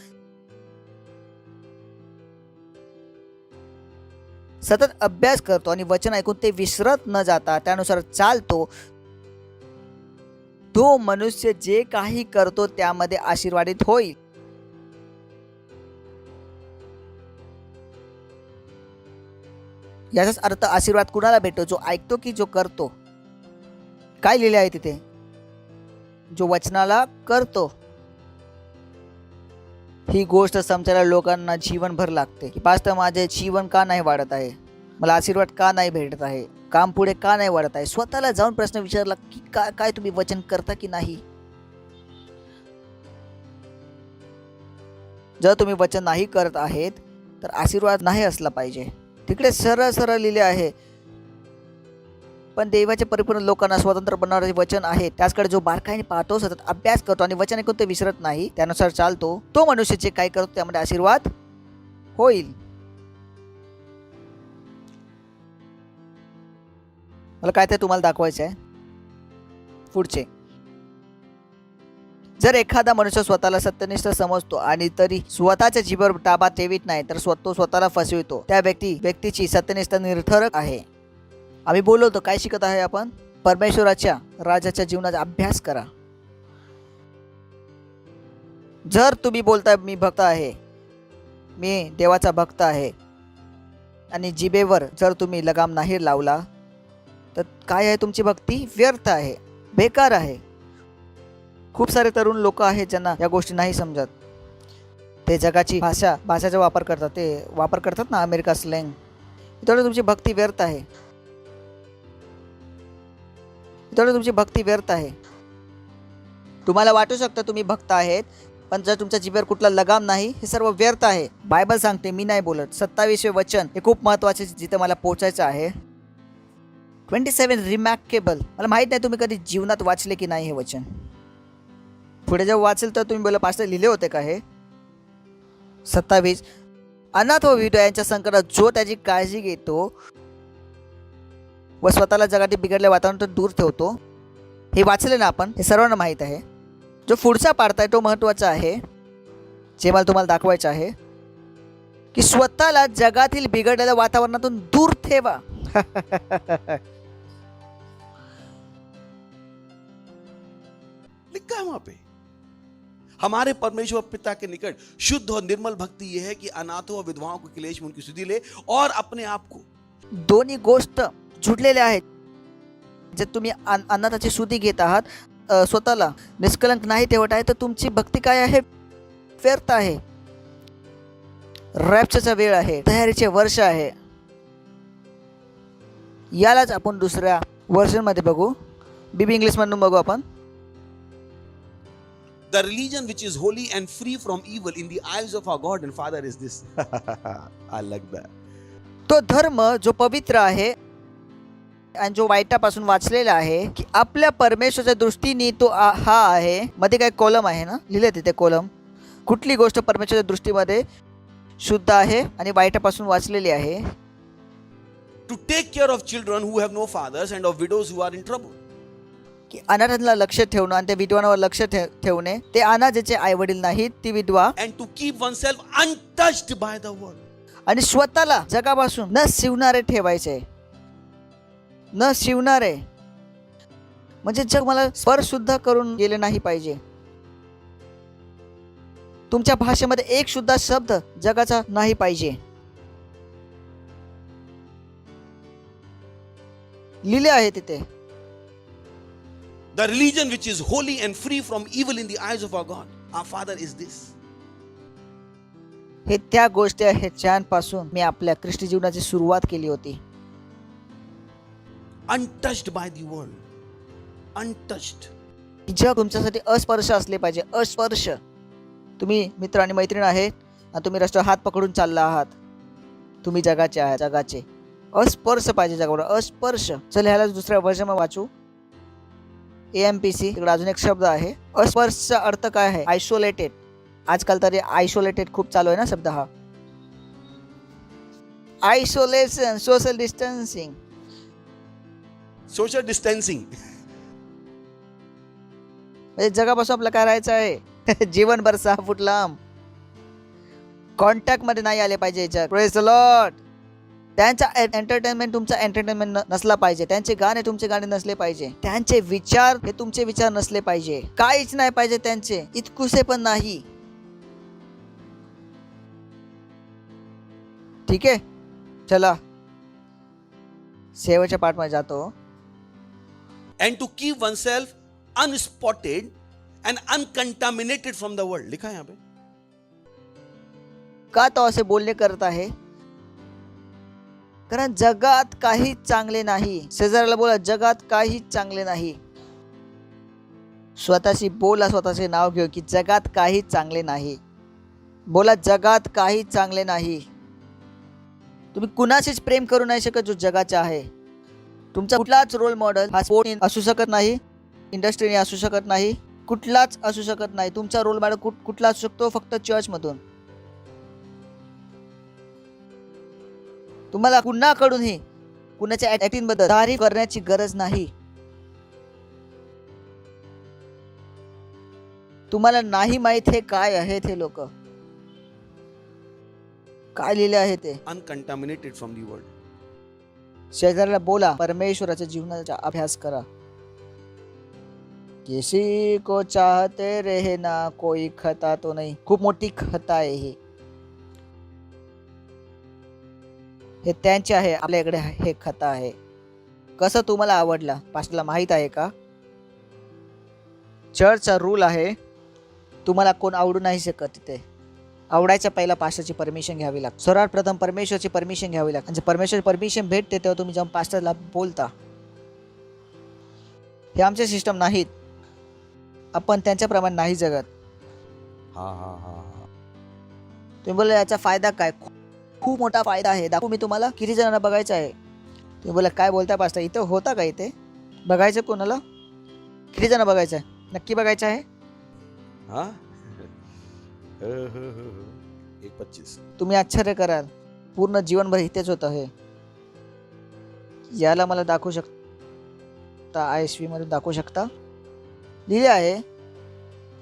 सतत अभ्यास करतो आणि वचन ऐकून ते विसरत न जाता त्यानुसार चालतो, तो मनुष्य जे काही करतो त्यामध्ये आशीर्वादित होईल. याचाच अर्थ आशीर्वाद कुणाला भेटतो? जो ऐकतो की जो करतो? काय लिहिले आहे तिथे? जो वचनाला करतो. ही गोष्ट समजायला लोकांना जीवनभर लागते की पास्टर माझे जीवन का नाही वाढत आहे, मला आशीर्वाद का नाही भेटत आहे, काम पुढे का नाही वाढत आहे. स्वतःला जाऊन प्रश्न विचारला की काय तुम्ही वचन करता की नाही. जर तुम्ही वचन नाही करत आहेत तर आशीर्वाद नाही असला पाहिजे. तिकडे सरळ सरळ लिहिले आहे. पण देवाच्या परिपूर्ण लोकांना स्वतंत्र बनवणारे वचन आहे त्याचकडे जो बारकाईने पाहतो, सतत अभ्यास करतो आणि वचन ऐकून ते विसरत नाही त्यानुसार चालतो, तो मनुष्य जे काही करतो त्यामध्ये आशीर्वाद होईल. मला काय ते तुम्हाला दाखवायचं आहे. पुढचे, जर एखादा मनुष्य स्वतःला सत्यनिष्ठ समजतो आणि तरी स्वतःच्या जीवावर ताबा ठेवीत नाही तर स्वतःला फसवितो, त्या व्यक्तीची सत्यनिष्ठा निरर्थक आहे. आम्ही बोललो होतो काय शिकत आहे आपण? परमेश्वराच्या राजाच्या जीवनाचा अभ्यास करा. जर तुम्ही बोलताय मी भक्त आहे, मी देवाचा भक्त आहे, आणि जिभेवर जर तुम्ही लगाम नाही लावला तर काय आहे? तुमची भक्ती व्यर्थ आहे, बेकार आहे. खूप सारे तरुण लोक आहेत ज्यांना या गोष्टी नाही समजत. ते जगाची भाषाचा वापर करतात, ते वापर करतात ना अमेरिका स्लँग. तेवढं तुमची भक्ती व्यर्थ आहे, तेवढं तुमची भक्ती व्यर्थ आहे. तुम्हाला वाटू शकतं तुम्ही भक्त आहेत, पण जर तुमच्या जिभेवर कुठला लगाम नाही, हे सर्व व्यर्थ आहे. बायबल सांगते, मी नाही बोलत. 27वे वचन हे खूप महत्त्वाचे, जिथे मला पोहोचायचं आहे. 27 रिमॅर्केबल. मला माहित नाही तुम्ही कधी जीवनात वाचले की नाही हे वचन. पुढे जेव्हा वाचेल तर तुम्ही बोला पास्टर लिहिले होते का हे? 27, अनाथ व विधवा यांच्या संकटात जो त्याची काळजी घेतो व स्वतःला जगातील बिघडल्या वातावरणातून दूर ठेवतो. हे वाचले ना आपण, हे सर्वांना माहीत आहे. जो पुढचा पाडताय तो महत्त्वाचा आहे, जे मला तुम्हाला दाखवायचं आहे की स्वतःला जगातील बिघडलेल्या वातावरणातून दूर ठेवा. लिखा है वहां पे, हमारे परमेश्वर पिता के निकट शुद्ध और निर्मल भक्ति यह है कि अनाथों और विधवाओं को क्लेश में उनकी स्तुति ले और अपने आप को. दोन्ही गोष्ट जुडलेल्या आहेत. जर तुम्ही अनाथाची स्तुती घेत आहात, स्वतःला निष्कलंक नाही ठेवत आहे, तर तुमची भक्ती काय आहे? व्यर्थ आहे. रॅप्चरचा वेळ आहे, तयारीचे वर्ष आहे. यालाच आपण दुसऱ्या वर्जन मध्ये बघू, बीबी इंग्लिश मधून बघू आपण. The religion which is holy and free from evil in the eyes of our God and Father is this. I like that. तो धर्म जो पवित्र आहे आणि जो वाईटापासून वाचलेला आहे, की आपल्या परमेश्वराच्या दृष्टीने तो हा आहे. मध्ये काय कॉलम आहे ना, लिहिले तिथे कॉलम. कुठली गोष्ट परमेश्वराच्या दृष्टीमध्ये शुद्ध आहे आणि वाईटापासून वाचलेली आहे. To take care of children who have no fathers and of widows who are in trouble. की अनाथांना लक्ष ठेवणं आणि त्या विधवांवर लक्ष ठेवणे. ते अनाथ ज्याचे आई वडील नाहीत, ती विधवा. And to keep oneself untouched by the world. आणि स्वतःला जगापासून न शिवणारे ठेवायचे. न शिवणारे म्हणजे जग मला स्पर्श सुद्धा करून गेले नाही पाहिजे. तुमच्या भाषेमध्ये एक सुद्धा शब्द जगाचा नाही पाहिजे. लिहिले आहे तिथे. The religion which is holy and free from evil in the eyes of our God, our Father is this. हे त्या गोष्टी आहेत ज्यांपासून मी आपल्या ख्रिस्ती जीवनाची सुरुवात केली होती. Untouched by the world. Untouched. जग तुमच्यासाठी अस्पर्श असले पाहिजे. अस्पर्श. तुम्ही मित्र आणि मैत्रीण आहेत आणि तुम्ही रस्त्यावर हात पकडून चालला आहात, तुम्ही जगाचे आहात. जगाचे अस्पर्श पाहिजे जगावर. अस्पर्श. चल ह्याला दुसऱ्या वर्षामध्ये वाचू. AMPC. इकडे अजून एक शब्द आहे. अस्पर्शचा अर्थ काय आहे? आयसोलेटेड. आजकाल तरी आयसोलेटेड खूप चालू आहे ना शब्द हा. Isolation, social distancing. Social distancing. म्हणजे जगापासून आपलं काय राहायचं आहे? जीवनभर 6 फूट लांब. कॉन्टॅक्ट मध्ये नाही आले पाहिजे जग. Praise the Lord. त्यांचा एंटरटेनमेंट तुमचा एंटरटेनमेंट नसला पाहिजे. त्यांचे गाणे तुमचे गाणे नसले पाहिजे. त्यांचे विचार हे तुमचे विचार नसले पाहिजे. काहीच नाही पाहिजे त्यांचे. इतकुसे पण नाही. ठीक आहे, चला शेवटच्या पार्ट मध्ये जातो. And to keep oneself unspotted and uncontaminated from the world. लिखा है यहाँ पे. का तो असे बोलणे करत आहे? कारण जगात काही चांगले नाही. शेजाऱ्याला बोला, जगात काही चांगले नाही. स्वतःशी बोला, स्वतःचे नाव घेऊ की जगात काही चांगले नाही. बोला, जगात काही चांगले नाही. तुम्ही कुणाशीच प्रेम करू नाही शकत जो जगाचा आहे. तुमचा कुठलाच रोल मॉडेल हा स्पोर्ट असू शकत नाही, इंडस्ट्रीने असू शकत नाही, कुठलाच असू शकत नाही. तुमचा रोल मॉडेल कुठला असू शकतो? फक्त चर्च मधून. तुम्हाला कुणाकडूनही कुणाच्या ऍक्टिंग बद्दल तारीफ करण्याची गरज नाही. तुम्हाला नाही माहित हे काय आहेत हे लोक काय लिहिले आहे ते. Uncontaminated from the world. शेजाऱ्याला बोला परमेश्वराच्या जीवनाचा अभ्यास करा. किसी को चाहते रहना कोई खता तो नहीं. खूप मोठी खता आहे हे त्यांचे आहे, आपल्याकडे हे खता आहे. कसं तुम्हाला आवडला पास्टरला माहित आहे का? चर्चचा रूल आहे, तुम्हाला कोण आवडू नाही शकत. तिथे आवडायच्या पहिला पास्टरची परमिशन घ्यावी लागते. सर्वात प्रथम परमेश्वरची परमिशन घ्यावी लागते. म्हणजे परमेश्वरची परमिशन भेटते तेव्हा तुम्ही जाऊन पास्टरला बोलता. हे आमचे सिस्टम नाहीत, आपण त्यांच्याप्रमाणे नाही जगत. तुम्ही बोलले याचा फायदा काय? खूप मोठा फायदा आहे. दाखवू मी तुम्हाला. किती जणांना बघायचं आहे? तुम्ही बोला काय बोलता पास्टर, इथं होता का? इथे बघायचं कोणाला? किती जण बघायचं आहे? नक्की बघायचं आहे? हाँ 1:25. तुम्ही आश्चर्य कराल, पूर्ण जीवनभर इथेच होतं हे. याला मला दाखवू शकता, ISV मध्ये दाखवू शकता. लिहिले आहे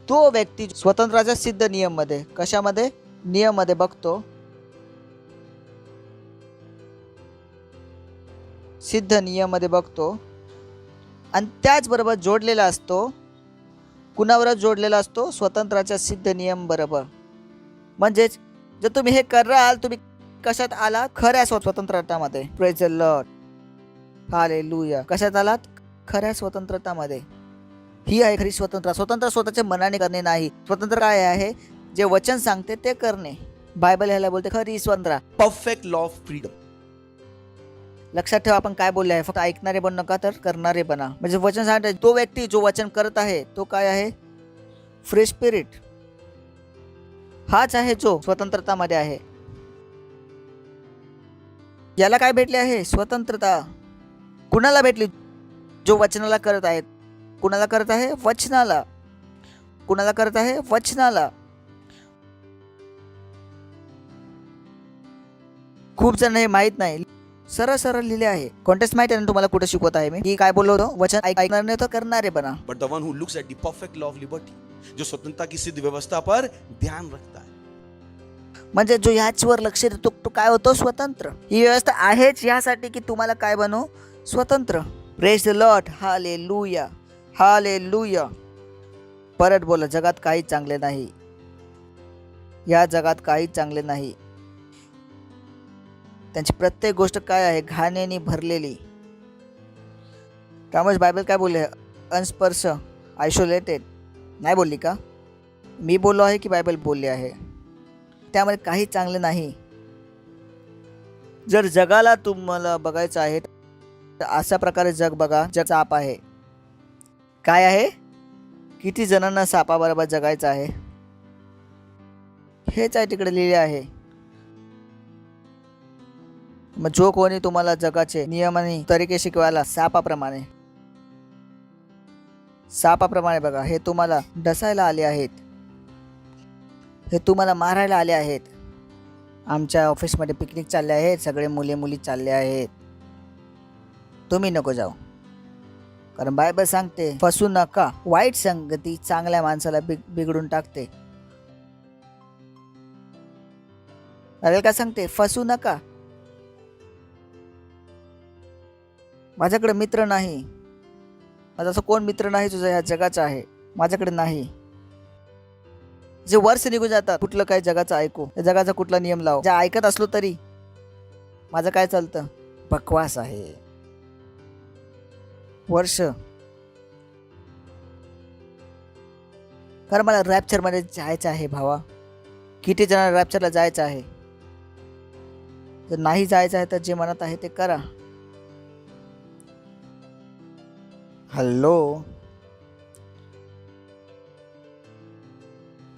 तो व्यक्ती स्वतंत्राच्या सिद्ध नियम मध्ये, कशामध्ये? नियम मध्ये बघतो, सिद्ध नियम मध्ये बघतो आणि त्याचबरोबर जोडलेला असतो. कुणावरच जोडलेला असतो? स्वतंत्राच्या सिद्ध नियम बरोबर. म्हणजेच जर तुम्ही हे कराल, तुम्ही कशात आलात? खऱ्या स्वतंत्रतामध्ये. Praise the Lord, hallelujah. कशात आलात? खऱ्या स्वतंत्रतामध्ये. ही आहे खरी स्वतंत्र. स्वतंत्र स्वतःच्या मनाने करणे नाही. स्वतंत्र काय आहे? जे वचन सांगते ते करणे. बायबल ह्याला बोलते खरी स्वतंत्र. Perfect law of freedom. लक्षात ठेवा आपण काय बोलले आहे. फक्त ऐकणारे बनू नका, तर करणारे बना. म्हणजे वचन सांगते तो व्यक्ती जो वचन करत आहे तो काय आहे? Free spirit. हाच आहे जो स्वतंत्रतामध्ये आहे. याला काय भेटले आहे? स्वतंत्रता. कुणाला भेटली? जो वचनाला करत आहे. कुणाला करत आहे? वचनाला. कुणाला करत आहे? वचनाला. खूप जण हे माहित नाही. सरळ सरळ लिहिले आहे. कॉन्टेक्स्ट माहिती आहे ना तुम्हाला कुठे शिकवत आहे मी? काय बोललो होतो? वचन ऐकणार नाही तर करणारे बना. But the one who looks at the perfect law of liberty, जो स्वतंत्रता की सिद्ध व्यवस्था पर ध्यान रखता है. म्हणजे जो ह्याचवर लक्ष देतो तो काय होतो? स्वतंत्र. ही व्यवस्था आहेच यासाठी की तुम्हाला काय बनव? स्वतंत्र. Praise the Lord, hallelujah, hallelujah. परत बोला, जगात काही चांगले नाही. या जगात काही चांगले नाही. त्यांची प्रत्येक गोष्ट काय आहे? घाणेने भरलेली. त्यामुळे बायबल काय बोलले? अनस्पर्श, आयसोलेटेड. नाही बोलली का? मी बोललो आहे की बायबल बोलली आहे? त्यामध्ये काही चांगले नाही. जर जगाला तुम्हाला बघायचं आहे तर अशा प्रकारे जग बघा. जग साप आहे. काय आहे? किती जणांना सापाबरोबर जगायचं आहे? हेच आहे तिकडे लिहिले आहे. मग जो कोणी तुम्हाला जगाचे नियम आणि तरीके शिकवायला सापाप्रमाणे बघा, हे तुम्हाला डसायला आले आहेत, हे तुम्हाला मारायला आले आहेत. आमच्या ऑफिसमध्ये पिकनिक चालले आहेत, सगळे मुली चालले आहेत. तुम्ही नको जाऊ, कारण बायबल सांगते फसू नका. वाईट संगती चांगल्या माणसाला बिघडून टाकते. बायबल काय सांगते? फसू नका. माझ्याकडे मित्र नाही. माझा असं कोण मित्र नाही तुझा ह्या जगाचा आहे. माझ्याकडे नाही. जे वर्ष निघून जातात, कुठलं काय जगाचं ऐकू, त्या जगाचा कुठला नियम लाव. जे ऐकत असलो तरी माझं काय चालतं? बकवास आहे. वर्ष. कारण मला रॅप्चर मध्ये जायचं आहे भावा. किती जणांना रॅप्चरला जायचं आहे? जर नाही जायचं आहे तर जे मनात आहे ते करा. Hello,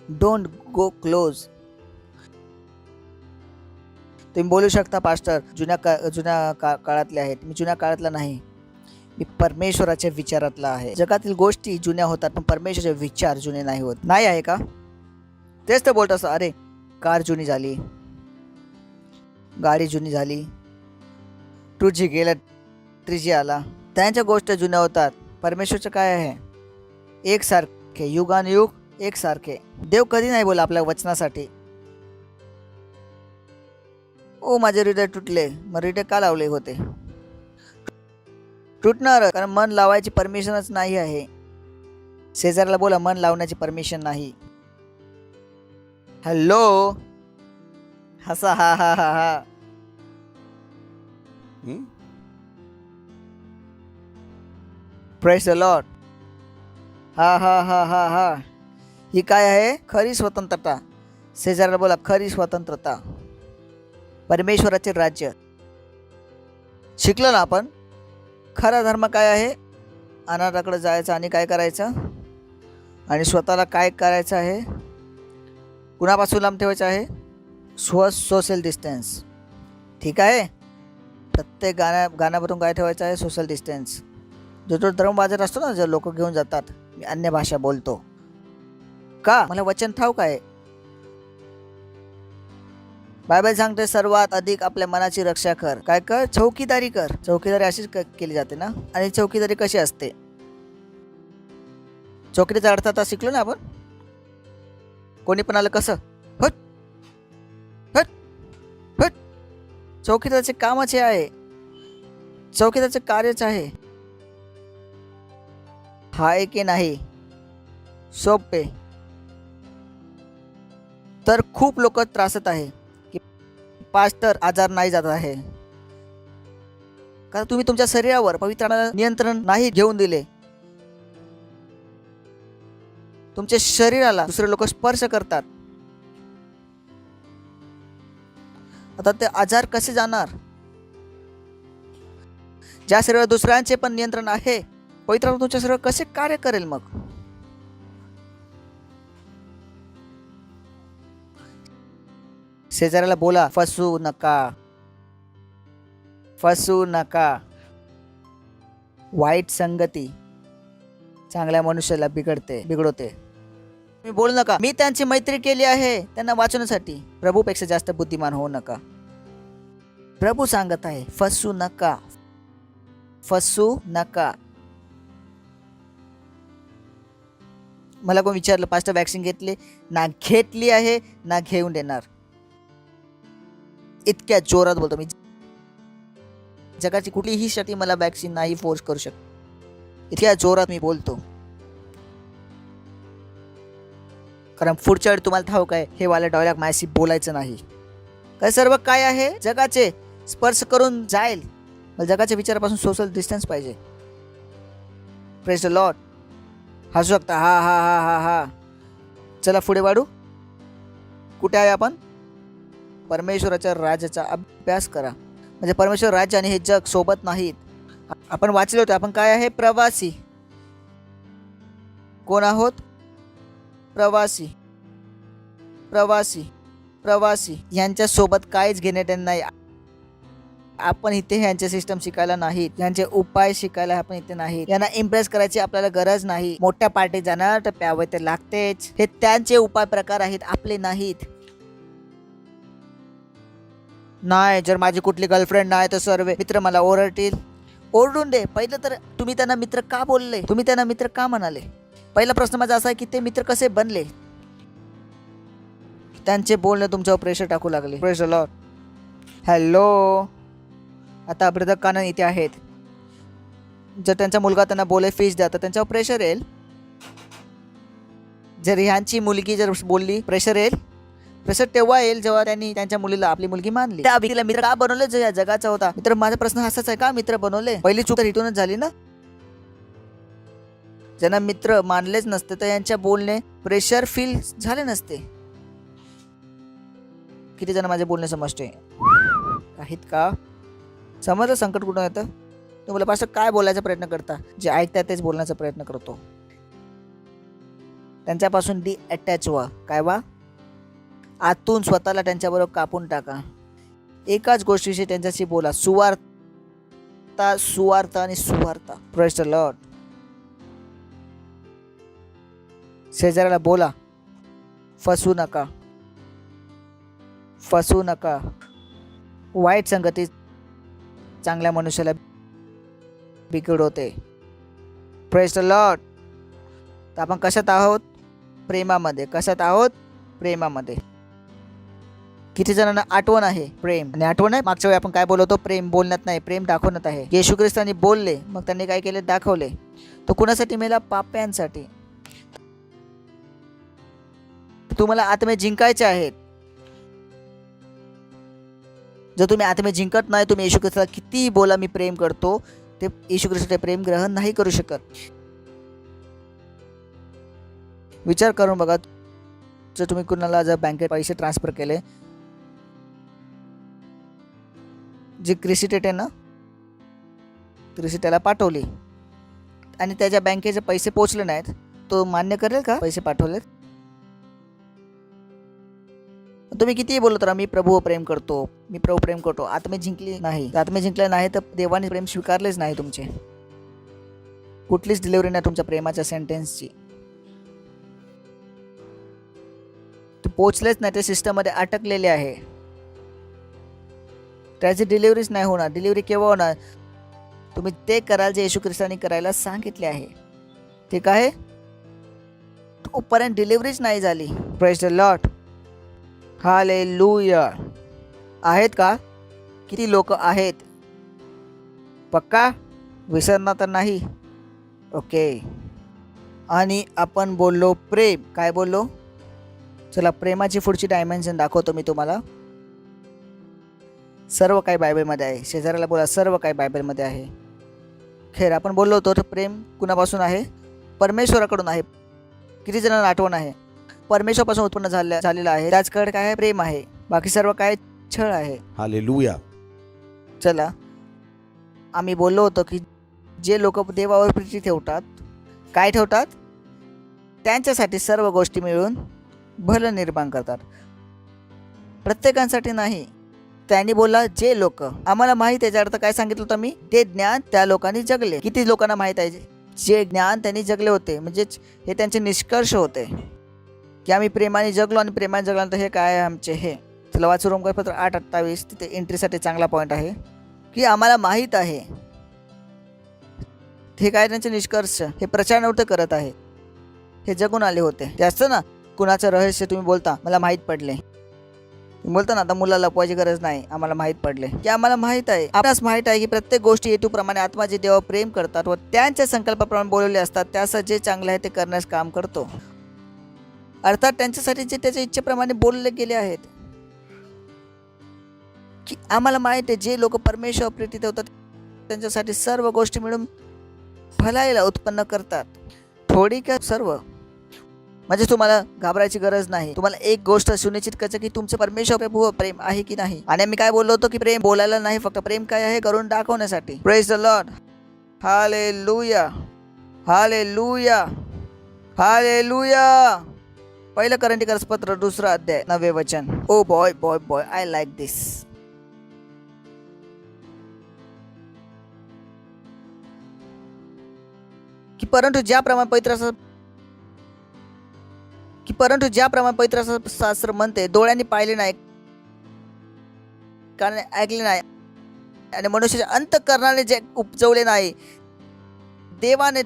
don't go close. तुम्ही बोलू शकता पास्टर जुन्या काळातले आहेत. मी जुन्या काळातला नाही, मी परमेश्वराच्या विचारातला आहे. जगातील गोष्टी जुन्या होतात पण परमेश्वराचे विचार जुने नाही होत. नाही आहे का? तेच तर बोलत असं. अरे कार जुनी झाली, गाडी जुनी झाली, 2G गेला 3G आला. त्यांच्या गोष्ट जुन्या होतात. परमेश्वरचं काय आहे? एकसारखे, युगानुयुग एकसारखे. देव कधी नाही बोला आपल्या वचनासाठी ओ माझे हृदय तुटले. मग हृदय का लावले होते? तुटणार कारण मन लावायची परमिशनच नाही आहे. शेजाऱ्याला बोला मन लावण्याची परमिशन नाही. हॅलो हसा हा हा हा हा. हम्म? Praise the Lord. हा हा हा हा हा. ही काय आहे? खरी स्वतंत्रता. शेजाऱ्याला बोला खरी स्वतंत्रता. परमेश्वराचे राज्य. शिकलो ना आपण. खरा धर्म काय आहे? अनाथाकडे जायचं आणि काय करायचं आणि स्वतःला काय करायचं आहे? कुणापासून लांब ठेवायचं आहे? Social distance. ठीक आहे. प्रत्येक गाण्यावरून काय ठेवायचं आहे? Social distance. जो धर्म बाजार असतो ना, जे लोक घेऊन जातात मी अन्य भाषा बोलतो का? मला वचन ठाऊक आहे. बायबल सांगते सर्वात अधिक आपल्या मनाची रक्षा कर. काय कर? चौकीदारी कर. चौकीदारी अशीच केली जाते ना. आणि चौकीदारी कशी असते? चौकीचा अर्थ आता शिकलो ना आपण. कोणी पण आलं कसं हट हट हट. चौकीदाराचे कामच हे आहे. चौकीदाराचे कार्यच आहे. हाय की नाही? सोपे. तर खूप लोक त्रासत आहे की पास्टर आजार नाही जात आहे कारण तुम्ही तुमच्या शरीरावर पवित्राला नियंत्रण नाही घेऊन दिले. तुमच्या शरीराला दुसरे लोक स्पर्श करतात. आता ते आजार कसे जाणार? ज्या शरीरावर दुसऱ्यांचे पण नियंत्रण आहे, पवित्र तुमच्या शरीरावर कसे कार्य करेल? मग शेजाऱ्याला बोला फसू नका. फसू नका. वाईट संगती चांगल्या मनुष्याला बिघडवते. मी बोलू नका मी त्यांची मैत्री केली आहे त्यांना वाचवण्यासाठी. प्रभूपेक्षा जास्त बुद्धिमान होऊ नका. प्रभू सांगत आहे फसू नका. फसू नका. मला कोण विचारलं पास्टर वॅक्सिन घेतली? ना घेतली आहे ना घेऊन देणार. इतक्या जोरात बोलतो मी. जगाची कुठलीही शक्ती मला वॅक्सिन नाही फोर्स करू शकत. इतक्या जोरात मी बोलतो कारण पुढच्या वेळी तुम्हाला ठाऊक आहे हे वाला डायलॉग माझ्याशी बोलायचं नाही. काय सर्व काय आहे जगाचे स्पर्श करून जाईल. मला जगाच्या विचारापासून सोशल डिस्टन्स पाहिजे. Praise the Lord. हसू शकता. हा हा हा हा हा. चला पुढे वाढू. कुठे आहे आपण? परमेश्वराच्या राज्याचा अभ्यास करा. म्हणजे परमेश्वर राज्य आणि हे जग सोबत नाहीत. आपण वाचले होते. आपण काय आहे? प्रवासी. कोण आहोत? प्रवासी. प्रवासी प्रवासी यांच्या सोबत काहीच घेणे देणे नाही. आपण इथे यांचे सिस्टम शिकायला नाहीत. यांचे उपाय शिकायला आपण इथे नाहीत. यांना इम्प्रेस करायची आपल्याला गरज नाही. मोठ्या पार्टीत जाणार तर प्यावे तर लागतेच. हे त्यांचे उपाय प्रकार आहेत, आपले नाहीत. नाही जर माझी कुठली गर्लफ्रेंड नाही तर सर्व मित्र मला ओरडतील. ओरडून दे. पहिलं तर तुम्ही त्यांना मित्र का बोलले? तुम्ही त्यांना मित्र का म्हणाले? पहिला प्रश्न माझा असा आहे की ते मित्र कसे बनले? त्यांचे बोलणे तुमच्यावर प्रेशर टाकू लागले. Praise the Lord. हॅलो. आता ब्रदर कानन इथे आहेत. जर त्यांचा मुलगा त्यांना बोले फीस द्या तर त्यांच्यावर प्रेशर येईल. जर ह्यांची मुलगी जर बोलली प्रेशर येईल. प्रेशर तेव्हा येईल जेव्हा त्यांनी त्यांच्या मुलीला आपली मुलगी मानली. त्या व्यक्तीला मित्र का बनवले? जो या जगाचा होता मित्र. माझा प्रश्न असाच आहे, का मित्र बनवले? पहिली चूक तर इथूनच झाली ना. ज्यांना मित्र मानलेच नसते तर यांच्या बोलणे प्रेशर फील झाले नसते. किती जण माझे बोलणे समजते? काहीत का? समजलं संकट कुठून येतं? तुम्हाला पास्टर काय बोलायचा प्रयत्न करता? जे ऐकतात तेच बोलण्याचा प्रयत्न करतो. त्यांच्यापासून अटॅच व्हा. काय व्हा? आतून स्वतःला त्यांच्याबरोबर कापून टाका. एकाच गोष्टीशी त्यांच्याशी बोला. सुवार्ता सुवार्ता आणि सुवार्ता. Praise the lord. शेजाऱ्याला बोला फसू नका. फसू नका. वाईट संगतीत चांगल्या मनुष्याला बिघडवते. Praise the Lord. तर आपण कशात आहोत? प्रेमामध्ये. कशात आहोत? प्रेमामध्ये. किती जणांना आठवण आहे प्रेम? आणि आठवण आहे मागच्या वेळी आपण काय बोलतो? प्रेम बोलण्यात नाही, प्रेम दाखवण्यात आहे. येशू ख्रिस्तांनी बोलले, मग त्यांनी काय केले? दाखवले. तो कुणासाठी मेला? पाप्यांसाठी. तुम्हाला आत्मे जिंकायचे आहेत. जर तुम्ही आत्मे जिंकत नाही, तुम्ही येशू ख्रिस्ताला कितीही बोला मी प्रेम करतो, ते येशू ख्रिस्ताचे प्रेम ग्रहण नाही करू शकत. विचार करून बघा, जर तुम्ही कुणाला जर बँकेत पैसे ट्रान्सफर केले, जी क्रिसिटेट आहे ना, क्रिसिटेला पाठवली आणि त्याच्या बँकेचे पैसे पोचले नाहीत, तो मान्य करेल का पैसे पाठवलेत? तुम्ही कितीही बोलत राहा मी प्रभू प्रेम करतो, मी प्रभू प्रेम करतो, आत्मे जिंकली नाही, आत्मे जिंकले नाही तर देवाने प्रेम स्वीकारलेच नाही तुमचे. कुठलीच डिलिव्हरी नाही तुमच्या प्रेमाच्या सेंटेन्सची. ते पोचलेच नाही, ते सिस्टममध्ये अटकलेले आहे. त्याची डिलिव्हरीच नाही होणार. डिलिव्हरी केव्हा होणार? तुम्ही ते कराल जे येशू ख्रिस्ताने करायला सांगितले आहे. ठीक आहे? तोपर्यंत डिलिव्हरीच नाही झाली. Praise the Lord. हालेलुया. आहेत का? किती लोक आहेत? पक्का? विसरणार तर नाही? ओके. आणि आपण बोललो प्रेम. काय बोललो? चला प्रेमाची पुढची डायमेन्शन दाखवतो मी तुम्हाला. सर्व काही बायबलमध्ये आहे. शेजाऱ्याला बोला सर्व काही बायबलमध्ये आहे. खैर आपण बोललो होतो तर प्रेम कुणापासून आहे? परमेश्वराकडून आहे. किती जणांना आठवण आहे? परमेश्वरापासून उत्पन्न झालेलं आहे. त्याचकडे काय आहे? प्रेम आहे. बाकी सर्व काय? छळ आहे. हालेलुया. चला आम्ही बोललो होतो की जे लोक देवावर प्रीती ठेवतात, काय ठेवतात? त्यांच्यासाठी सर्व गोष्टी मिळून भलं निर्माण करतात. प्रत्येकांसाठी नाही. त्यांनी बोलला जे लोक, आम्हाला माहित आहे. याचा अर्थ काय सांगितलं होतं मी? ते ज्ञान त्या लोकांनी जगले. किती लोकांना माहित आहे जे ज्ञान त्यांनी जगले होते? म्हणजेच हे त्यांचे निष्कर्ष होते की आम्ही प्रेमाने जगलो आणि प्रेमाने जगल्यानंतर हे काय आहे आमचे हे. चला वाचू रोमपत्र 8:28. तिथे एंट्रीसाठी चांगला पॉईंट आहे की आम्हाला माहीत आहे. हे काय त्यांचे निष्कर्ष, हे प्रचार नव्हते करत आहे, हे जगून आले होते. ते असतं ना कुणाचं रहस्य तुम्ही बोलता मला माहीत पडले, बोलता ना आता मुलाला लपवायची गरज नाही, आम्हाला माहीत पडले की आम्हाला माहीत आहे. आपणास माहीत आहे की प्रत्येक गोष्टी हेतूप्रमाणे आत्मा जे देवावर प्रेम करतात व त्यांच्या संकल्पाप्रमाणे बोलवले असतात त्यास जे चांगले आहे ते करण्यास काम करतो. अर्थात त्यांच्यासाठी जे त्याच्या इच्छेप्रमाणे बोलले गेले आहेत. की आम्हाला माहीत आहे जे लोक परमेश्वर प्रीती ठेवतात त्यांच्यासाठी सर्व गोष्टी मिळून भलाईला उत्पन्न करतात. थोडी का सर्व? म्हणजे तुम्हाला घाबरायची गरज नाही. तुम्हाला एक गोष्ट सुनिश्चित करायचं की तुमचं परमेश्वर प्रभू प्रेम आहे की नाही. आणि मी काय बोललो होतो की प्रेम बोलायला नाही, फक्त प्रेम काय आहे करून दाखवण्यासाठी. Praise the Lord. Hallelujah. Hallelujah. Hallelujah. पहिलं करंटीकर्स पत्र 2 अध्याय 9 वचन. Oh boy boy boy I like this. की परंतु ज्याप्रमाणे पवित्र शास्त्र म्हणते, डोळ्यांनी पाहिले नाही, कानाने ऐकले नाही आणि मनुष्याच्या अंतःकरणाने जे उपजवले नाही, देवाने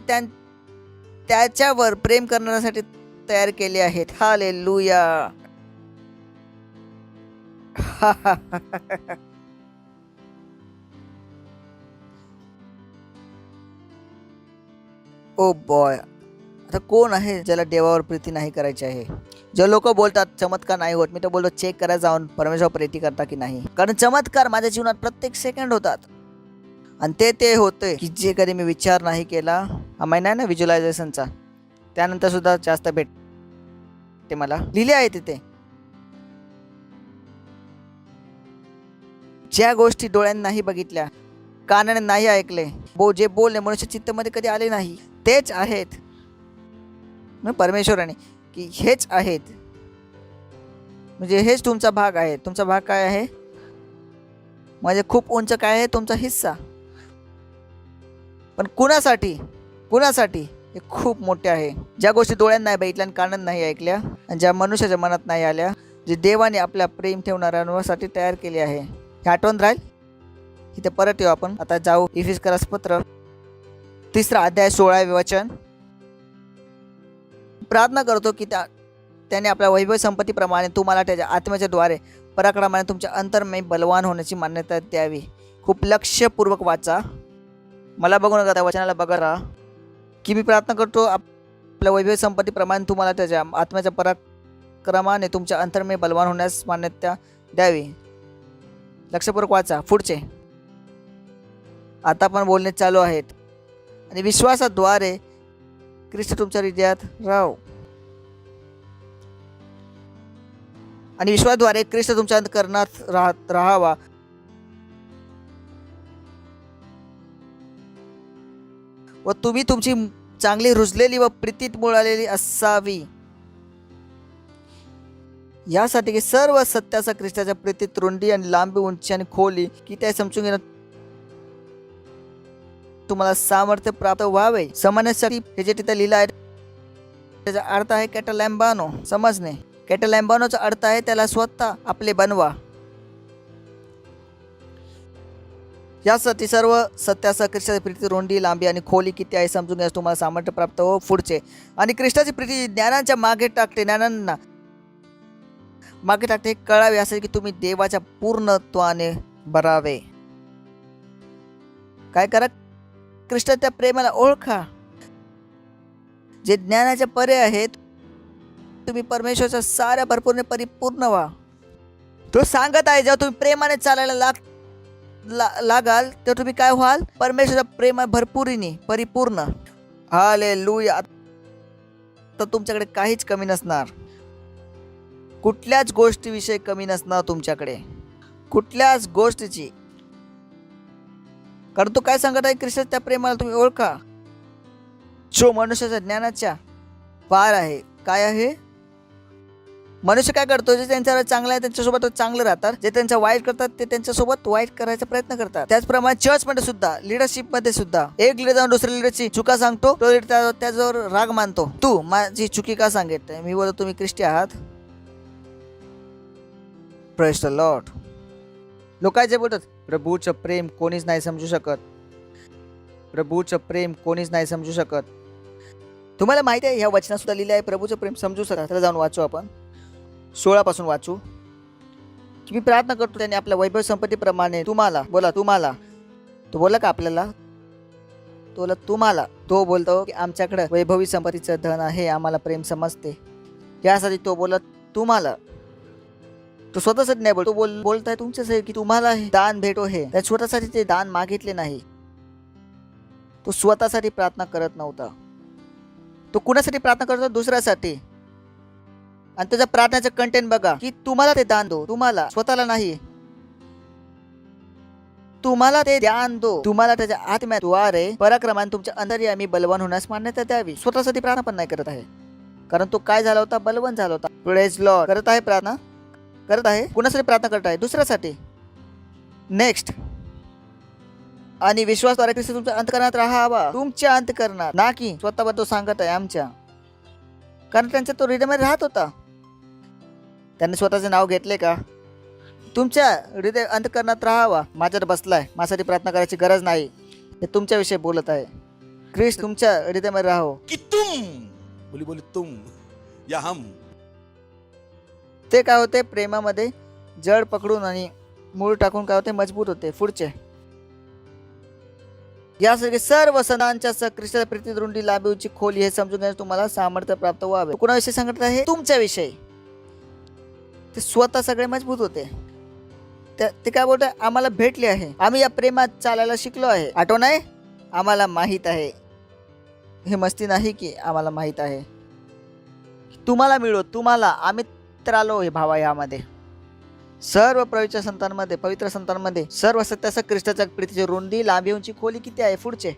त्याच्यावर प्रेम करण्यासाठी तयार केले आहेत. हालेलुया. Oh boy. आता कोण आहे ज्याला देवावर प्रीती नाही करायची आहे? जे लोक बोलतात चमत्कार नाही होत, मी तर बोलतो चेक करा जाऊन परमेश्वर प्रीती करता की नाही. कारण चमत्कार माझ्या जीवनात प्रत्येक सेकंड होतात आणि ते होते की जे कधी मी विचार नाही केला. हा महिना आहे ना व्हिज्युअलायझेशनचा, त्यानंतर सुद्धा जास्त भेटते मला. लिहिले आहे तिथे ज्या गोष्टी डोळ्यांनी नाही बघितल्या, कानाने नाही ऐकले, जे बोलले मनुष्य चित्तामध्ये कधी आले नाही, तेच आहेत परमेश्वराने की हेच आहेत. म्हणजे हेच तुमचा भाग आहे. तुमचा भाग काय आहे? म्हणजे खूप उंच काय आहे तुमचा हिस्सा. पण कुणासाठी? हे खूप मोठे आहे. ज्या गोष्टी डोळ्यांनी नाही बघितल्या आणि कानाने नाही ऐकल्या आणि ज्या मनुष्याच्या मनात नाही आल्या, जे देवाने आपल्या प्रेम ठेवणाऱ्यांसाठी तयार केली आहे. हे आठवण राहील. इथे परत येऊ आपण. आता जाऊ इफिसकरास पत्र 3 अध्याय 16 वचन. प्रार्थना करतो की त्याने आपल्या वैभव संपत्तीप्रमाणे तुम्हाला त्याच्या आत्म्याच्या द्वारे पराक्रमाने तुमच्या अंतर्मय बलवान होण्याची मान्यता द्यावी. खूप लक्षपूर्वक वाचा. मला बघू नका, त्या वचनाला बघा राहा की मी प्रार्थना करतो आपल्या वैभव संपत्तीप्रमाणे तुम्हाला त्याच्या आत्म्याच्या पराक्रमाने तुमच्या अंतर्मय बलवान होण्यास मान्यता द्यावी. लक्षपूर्वक वाचा. पुढचे आता पण बोलणे चालू आहेत. आणि विश्वासाद्वारे ख्रिस्त तुमच्या हृदयात राहो. आणि विश्वासाद्वारे ख्रिस्त तुमच्या अंतःकरणात राहावा. व तुम्ही तुमची चांगली रुजलेली व प्रीतीत मुळालेली असावी, यासाठी की सर्व सत्याचा ख्रिस्ताच्या प्रीतीत रुंदी आणि लांबी, उंची आणि खोली की त्या समजून घेणं तुम्हाला सामर्थ्य प्राप्त व्हावे. समजण्यासाठी हे जे तिथे लिहिलं आहे त्याचा अर्थ आहे कॅटलॅम्बानो, समजणे. कॅटलॅम्बानोचा अर्थ आहे त्याला स्वतः आपले बनवा. यासाठी सर्व सत्याचा ख्रिस्ताची प्रीती रुंदी, लांबी आणि खोली किती आहे समजून घ्यास तुम्हाला सामर्थ्य प्राप्त हो. पुढचे आणि ख्रिस्ताची प्रीती ज्ञानांच्या मागे टाकते, ज्ञानांना मागे टाकते, कळावे यासाठी की तुम्ही देवाच्या पूर्णत्वाने भरावे. काय करा? ख्रिस्ताच्या प्रेमाला ओळखा. जे ज्ञानाच्या परे आहेत तुम्ही परमेश्वराच्या साऱ्या भरपूर परिपूर्ण व्हा. तो सांगत आहे जेव्हा तुम्ही प्रेमाने चालायला लागाल तेव्हा तुम्ही काय व्हाल? परमेश्वराच्या प्रेमा भरपुरीने परिपूर्ण. हालेलुया. तर तुमच्याकडे काहीच कमी नसणार, कुठल्याच गोष्टीविषयी कमी नसणार तुमच्याकडे, कुठल्याच गोष्टीची. कारण तो काय सांगत आहे? ख्रिस्ताच्या प्रेमाला तुम्ही ओळखा जो मनुष्याच्या ज्ञानाच्या पार आहे. काय आहे? मनुष्य काय करतो? जे त्यांच्यावर चांगलं आहे त्यांच्यासोबत चांगलं राहतात, जे त्यांचं वाईट करतात ते त्यांच्यासोबत वाईट करायचा प्रयत्न करतात. त्याचप्रमाणे चर्चमध्ये सुद्धा, लिडरशिपमध्ये सुद्धा एक लीडर जाऊन दुसऱ्या लीडरची चुका सांगतो, तो लीडर त्याच्यावर राग मानतो. तू माझी चुकी का सांगत? मी बोलतो तुम्ही ख्रिस्ती आहात. Praise the Lord. लोक जे बोलतात प्रभूचं प्रेम कोणीच नाही समजू शकत, प्रभूचं प्रेम कोणीच नाही समजू शकत. तुम्हाला माहिती आहे ह्या वचनात सुद्धा लिहिलं आहे प्रभूचं प्रेम समजू शकत. त्याला जाऊन वाचू आपण. 16 पासून वाचू की मी प्रार्थना करतो त्याने आपल्या वैभव संपत्तीप्रमाणे तुम्हाला. बोला तुम्हाला. तो बोला का आपल्याला? तो बोला तुम्हाला. तो बोलतो की आमच्याकडे वैभवी संपत्तीचं धन आहे, आम्हाला प्रेम समजते, यासाठी तो बोलत तुम्हाला. तो स्वतःसाठी नाही बोलतो, बोलताय तुमच्यासाठी की तुम्हाला हे दान भेटो. हे त्या स्वतःसाठी ते दान मागितले नाही. तो स्वतःसाठी प्रार्थना करत नव्हता. तो कुणासाठी प्रार्थना करतो? दुसऱ्यासाठी. आणि त्याच्या प्रार्थनेचं कंटेंट बघा की तुम्हाला ते दान दो, तुम्हाला, स्वतःला नाही. तुम्हाला ते दान दो, तुम्हाला त्याच्या आत्म्याद्वारे पराक्रमाने तुमच्या अंतर्यामी बलवान होण्यास मान्यता द्यावी. स्वतःसाठी प्रार्थना पण नाही करत आहे, कारण तो काय झाला होता? बलवान झाला होता. Praise Lord. करत आहे प्रार्थना, करत आहे. कुणासाठी प्रार्थना करत आहे? दुसऱ्यासाठी. नेक्स्ट. आणि विश्वासाद्वारे ख्रिस्त तुमच्या अंतःकरणात राहावा, तुमच्या अंतःकरणात, ना की स्वतःबद्दल तो सांगत आहे आमच्या. कारण त्यांच्या तो हृदयामध्ये राहत होता. त्यांनी स्वतःचे नाव घेतले का? तुमच्या हृदय अंतःकरणात राहावा. माझ्यावर बसलाय, माझ्यासाठी प्रार्थना करायची गरज नाही, हे तुमच्याविषयी बोलत आहे. ख्रिस्त तुमच्या हृदयामध्ये राहो. कि तुम बोली तुम या हम. ते काय होते? प्रेमामध्ये जड पकडून आणि मूळ टाकून काय होते? मजबूत होते. पुढचे यासाठी सर्व सणांच्या ख्रिस्ताच्या प्रीतीत रुंदी, लांबी, उंची, खोली हे समजून घेण्यास तुम्हाला सामर्थ्य प्राप्त व्हावे. कुणाविषयी सांगत आहे? तुमच्याविषयी. ते स्वतः सगळे मजबूत होते. ते काय बोलत? आम्हाला भेटले आहे, आम्ही या प्रेमात चालायला शिकलो आहे. आठवण आहे? आम्हाला माहित आहे. हे मस्ती नाही की आम्हाला माहित आहे. तुम्हाला मिळो, तुम्हाला आम्ही तर आलो हे भावा. यामध्ये सर्व पवित्र संतांमध्ये सर्व सत्याचा ख्रिस्ताच्या प्रीतीची रुंदी, लांबी, उंची, खोली किती आहे? पुढचे.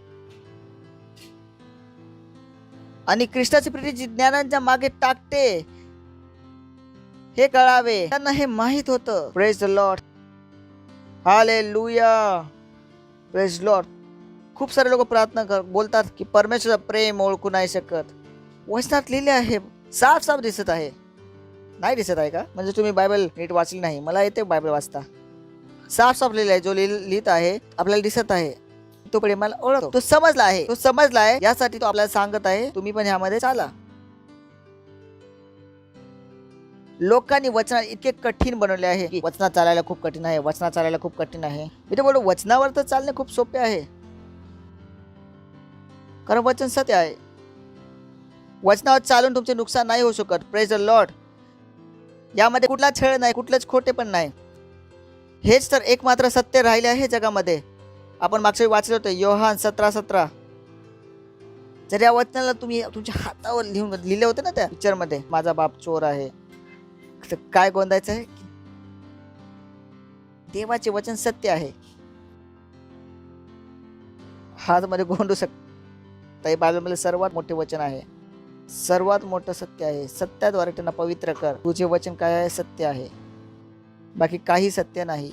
आणि ख्रिस्ताची प्रीती जी ज्ञानांच्या मागे टाकते हे कळावे, त्यांना हे माहित होतं. Praise the Lord. Hallelujah. Praise Lord. खूप सारे लोक प्रार्थना बोलतात की परमेश्वराचं प्रेम ओळखू नाही शकत. वचनात लिहिले आहे, साफ साफ दिसत आहे. नाही दिसत आहे का? म्हणजे तुम्ही बायबल नीट वाचली नाही. मला येते बायबल वाचता. साफ साफ लिहिलं आहे. जो लिहित आहे आपल्याला दिसत आहे, तो प्रेमाला ओळखतो. तो समजला आहे, तो समजला आहे, यासाठी तो आपल्याला सांगत आहे तुम्ही पण ह्यामध्ये चाला. लोकांनी वचन इतके कठीण बनवले आहे की वचनात चालायला खूप कठीण आहे, वचनात चालायला खूप कठीण आहे. मी तर बोलतो वचनावर तर चालणे खूप सोपे आहे, कारण वचन सत्य आहे. वचनावर चालून तुमचे नुकसान नाही होऊ शकत. Praise the Lord. यामध्ये कुठला छळ नाही, कुठलेच खोटे पण नाही. हेच तर एकमात्र सत्य राहिले आहे जगामध्ये. आपण मागच्या वेळी वाचले होते योहान 17:17. जर या वचनाला तुम्ही तुमच्या हातावर लिहिले होते ना त्या पिक्चरमध्ये, माझा बाप चोर आहे, तर काय गोंदायचं आहे? देवाचे वचन सत्य आहे. हात मध्ये गोंधू शकता. बायबलमध्ये सर्वात मोठे वचन आहे, सर्वात मोठं सत्य आहे. सत्याद्वारे त्यांना पवित्र कर. तुझे वचन काय आहे? सत्य आहे. बाकी काही सत्य नाही.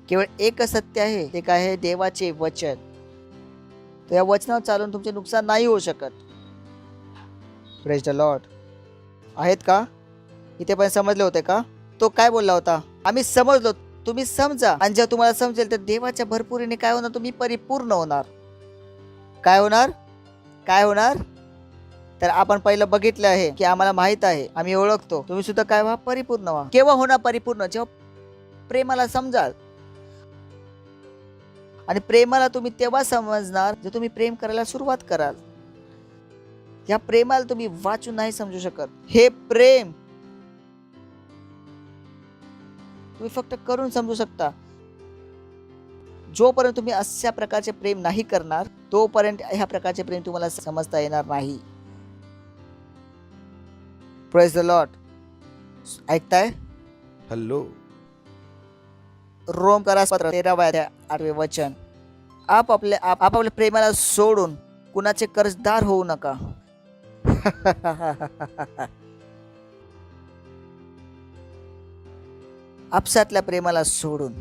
केवळ एक सत्य आहे, ते काय आहे? देवाचे वचन. तर या वचनावर चालून तुमचे नुकसान नाही होऊ शकत. Praise the Lord. आहेत का? इथे पण समजले होते का? तो काय बोलला होता? आम्ही समजलो, तुम्ही समजा. आणि जेव्हा तुम्हाला समजेल तर देवाच्या भरपुरीने काय होणार? तुम्ही परिपूर्ण होणार. काय होणार? काय होणार? तर आपण पहिलं बघितलं आहे की आम्हाला माहित आहे, आम्ही ओळखतो. तुम्ही सुद्धा काय व्हा? परिपूर्ण व्हा. केव्हा होणार परिपूर्ण? जेव्हा प्रेमाला समजाल. आणि प्रेमाला तुम्ही तेव्हा समजणार जेव्हा तुम्ही प्रेम करायला सुरुवात कराल. या प्रेमाला तुम्ही वाचून नाही समजू शकत. हे प्रेम तुम्ही फक्त करून समजू शकता. जोपर्यंत तुम्ही अशा प्रकारचे प्रेम नाही करणार, तोपर्यंत ह्या प्रकारचे प्रेम तुम्हाला समजता येणार नाही. Praise the Lord. ऐकताय? हॅलो. रोमकरासपत्र 13:8 वचन. आपापल्या प्रेमाला सोडून कुणाचे कर्जदार होऊ नका. आपसातल्या प्रेमाला सोडून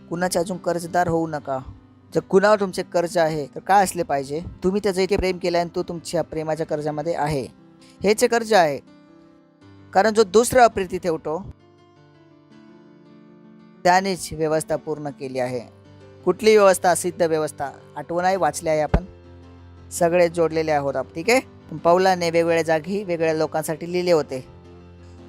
कुणाचे अजून कर्जदार होऊ नका. जर कुणावर तुमचे कर्ज आहे तर काय असले पाहिजे? तुम्ही त्याचं इथे प्रेम केलं आणि तो तुमच्या प्रेमाच्या कर्जामध्ये आहे. हेच कर्ज आहे. कारण जो दुसरा प्रीती ठेवतो त्यानेच व्यवस्था पूर्ण केली आहे. कुठली व्यवस्था? सिद्ध व्यवस्था. आठवण आहे, वाचले आहे आपण, सगळे जोडलेले आहोत आपण. ठीक आहे. पौलाने वेगवेगळ्या जागी वेगवेगळ्या लोकांसाठी लिहिले होते.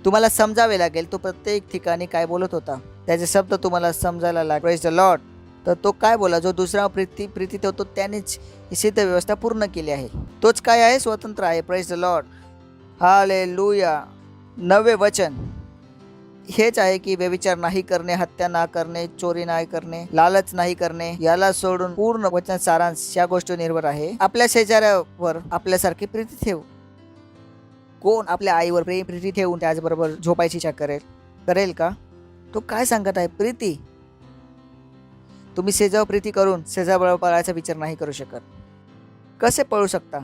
तुम्हाला समजावे लागेल तो प्रत्येक ठिकाणी काय बोलत होता. त्याचे शब्द तुम्हाला समजायला लागले. Praise the Lord. तर तो काय बोला? जो दुसरा प्रीती ठेवतो त्यानेच ही सिद्ध व्यवस्था पूर्ण केली आहे. तोच काय आहे? स्वतंत्र आहे. Praise the Lord. हालेलुया. 9वे वचन हेच आहे की व्यभिचार नाही करणे, हत्या ना करणे, चोरी नाही करणे, लालच नाही करणे. याला सोडून पूर्ण वचन सारांश या गोष्टी निर्भर आहे. आपल्या शेजाऱ्यावर आपल्यासारखी प्रीती ठेव. कोण आपल्या आईवर प्रीती ठेवून त्याचबरोबर झोपायची इच्छा करेल का? तो काय सांगत आहे? प्रीती. तुम्ही शेजावर प्रीती करून शेजाबरोबर पळायचा विचार नाही करू शकत. कसे पळू शकता?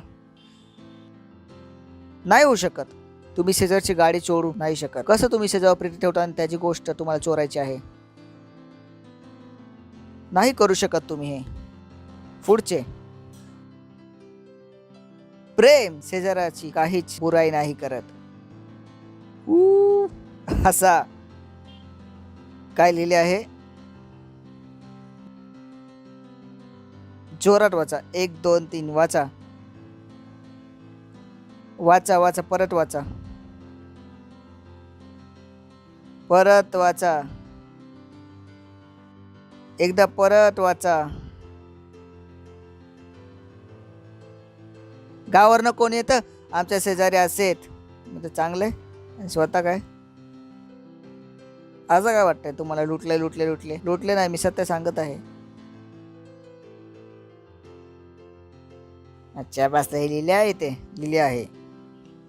नाही होऊ शकत. तुम्ही शेजारची गाडी चोरू नाही शकत. कसं तुम्ही शेजावर प्रीती ठेवता आणि त्याची गोष्ट तुम्हाला चोरायची आहे? नाही करू शकत तुम्ही हे. पुढचे प्रेम शेजाराची काहीच बुराई नाही करत. असा काय लिहिले आहे? जोरात वाचा. 1 2 3 वाचा. वाचा वाचा. परत वाचा. परत वाचा. एकदा परत वाचा. गावावरनं कोण येतं? आमच्या शेजारी असेत. म्हणजे चांगले. स्वतः काय? असं काय वाटतंय तुम्हाला? लुटले नाही. मी सत्य सांगत आहे. अच्छा, बस हे लिहिले आहे. ते लिहिले आहे.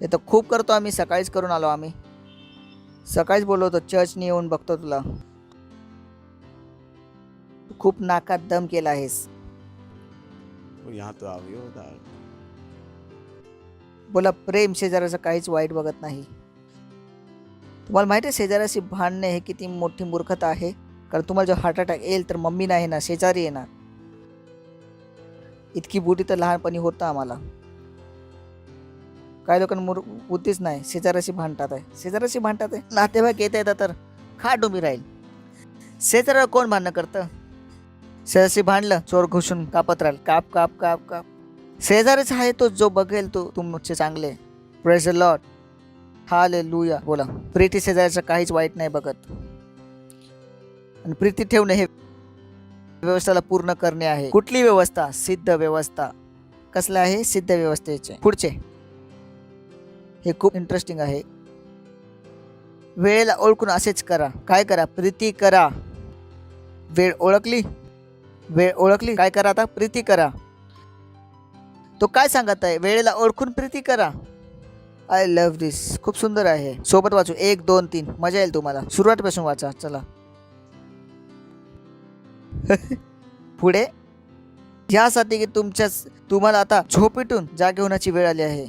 हे तर खूप करतो आम्ही. सकाळीच करून आलो आम्ही. सकाळीच बोलवतो चर्चनी येऊन बघतो तुला. खूप नाकात दम केला आहेस. यहाँ तो आ गई होता. बोला प्रेम शेजाऱ्याचं काहीच वाईट बघत नाही. तुम्हाला माहिती आहे शेजाऱ्याशी भांडणे हे किती मोठी मूर्खता आहे. कारण तुम्हाला जो हार्ट अटॅक येईल तर मम्मी नाही ना, शेजारी येणार. इतकी बुद्धी तर लहानपणी होतं आम्हाला. काही लोकांना बुद्धीच नाही. शेजाऱ्याशी भांडतात आहे. नातेवाईक येता तर खा डोंबी राहील. शेजाऱ्याला कोण भांडणं करतं? शेजारशी भांडलं, चोर घुसून कापत राहील, काप काप काप काप. शेजारीच आहे तो जो बघेल तो तुमचे चांगले. Praise the Lord, hallelujah. बोला, प्रीती शेजाऱ्याचं काहीच वाईट नाही बघत. आणि प्रीती ठेवणे हे व्यवस्थेला पूर्ण करणे आहे. कुठली व्यवस्था? सिद्ध व्यवस्था. कसला आहे? सिद्ध व्यवस्थेचे. पुढचे हे खूप इंटरेस्टिंग आहे. वेळेला ओळखून असेच करा. काय करा? प्रीती करा. वेळ ओळखली, वेळ ओळखली, काय करा आता? प्रीती करा. तो काय सांगत आहे? वेळेला ओळखून प्रीती करा. आय लव्ह दिस. खूप सुंदर आहे. सोबत वाचू, 1 2 3, मजा येईल तुम्हाला. सुरुवातीपासून वाचा. चला पुढे. यासाठी की तुम्हाला आता झोपेतून जागे होण्याची वेळ आली आहे.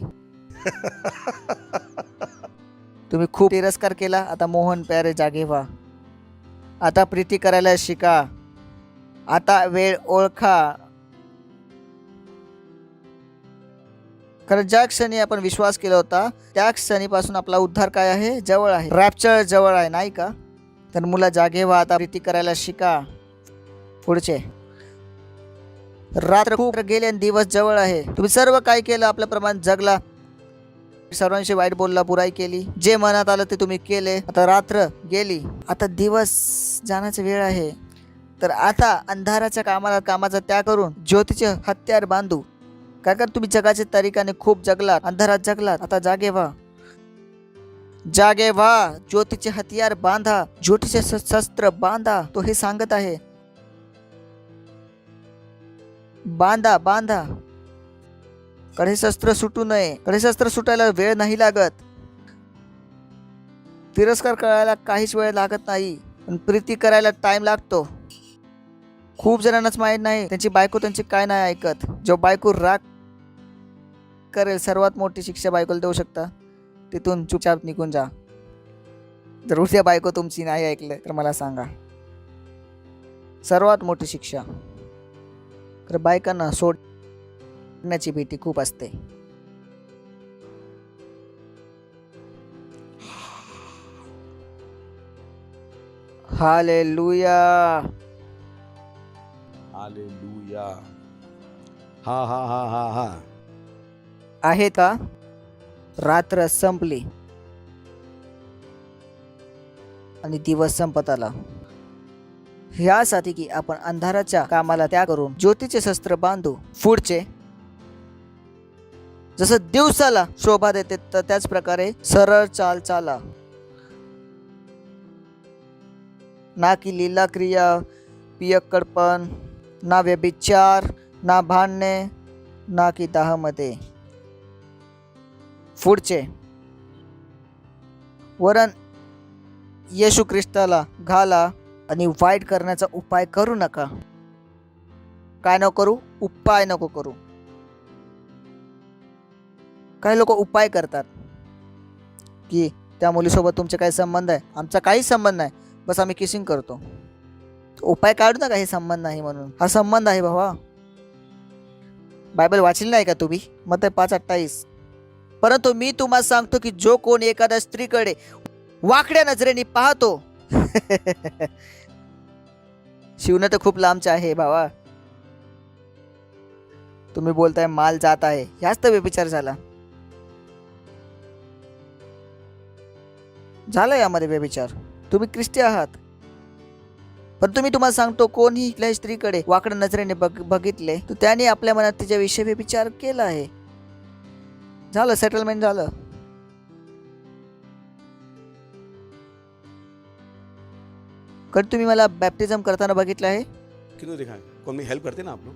तुम्ही खूप तिरस्कार केला, आता मोहन प्यारे जागे व्हा. आता प्रीती करायला शिका. आता वेळ ओळखा. कारण ज्या क्षणी आपण विश्वास केला होता त्या क्षणीपासून आपला उद्धार काय आहे? जवळ आहे. रॅप्चर जवळ आहे, नाही का? तर मुला जागे व्हा, आता प्रीती करायला शिका. पुढचे, रात्र खूप गेली आणि दिवस जवळ आहे. तुम्ही सर्व काय केलं आपल्याप्रमाणे जगला, सर्वांशी वाईट बोलला, बुराई केली, जे मनात आलं ते तुम्ही केले. आता रात्र गेली, आता दिवस जाण्याची वेळ आहे. तर आता अंधाराच्या कामाचा त्याग करून ज्योतीचे हत्यार बांधू. कारण तुम्ही जगाच्या तरीकाने खूप जगलात, अंधारात जगलात. आता जागे व्हा, जागे व्हा. ज्योतीचे हत्यार बांधा, ज्योतीचे शस्त्र बांधा. तो हे सांगत आहे, बांधा बांधा. कडे शस्त्र सुटू नये. कडे शस्त्र सुटायला वेळ नाही लागत. तिरस्कार करायला काहीच वेळ लागत नाही, पण प्रीती करायला टाइम लागतो. खूप जणांनाच माहीत नाही त्यांची बायको त्यांची काय नाही ऐकत. जो बायको राग करेल, सर्वात मोठी शिक्षा बायकोला देऊ शकता. तिथून चुपचाप निघून जा. जर उद्या बायको तुमची नाही ऐकलं तर मला सांगा. सर्वात मोठी शिक्षा. तर बायकांना सोडण्याची भीती खूप असते. Hallelujah, hallelujah. हा हा हा हा हा. आहे का? रात्र संपली आणि दिवस संपत आला. ह्यासाठी की आपण अंधाराच्या कामाला त्याग करून ज्योतीचे शस्त्र बांधू. पुढचे, जसं दिवसाला शोभा देते तर त्याच प्रकारे सरळ चाल चाला. ना की लीला क्रिया, पियक्कडपण, ना व्यभिचार, ना भांडणे, ना की दाहमध्ये. पुढचे, वरण येशू ख्रिस्ताला घाला आणि वाईट करण्याचा उपाय करू नका. काय नको करू? उपाय नको करू. काही लोक उपाय करतात की त्या मुलीसोबत तुमचे काही संबंध आहे, आमचा काही संबंध नाही, बस आम्ही किसिंग करतो. उपाय काढू नका, हे संबंध नाही म्हणून. हा संबंध आहे भावा. बायबल वाचली नाही का तुम्ही? मत्ती 5:28. परंतु मी तुम्हाला सांगतो की जो कोण एखाद्या स्त्रीकडे वाकड्या नजरेने पाहतो शिवणं तर खूप लांबचं आहे भावा. तुम्ही बोलताय माल जात आहे, ह्याच तर व्यभिचार झाला. यामध्ये व्यभिचार. तुम्ही ख्रिस्ती आहात, पण तुम्हाला सांगतो कोणीही कुठल्याही स्त्रीकडे वाकड्या नजरेने बघितले तर त्याने आपल्या मनात तिच्याविषयी व्यभिचार केला आहे. झालं, सेटलमेंट झालं. कधी तुम्ही मला बॅप्टिझम करताना बघितलं आहे? किन्होंने देखा है? कौन में हेल्प करते ना आप लोग?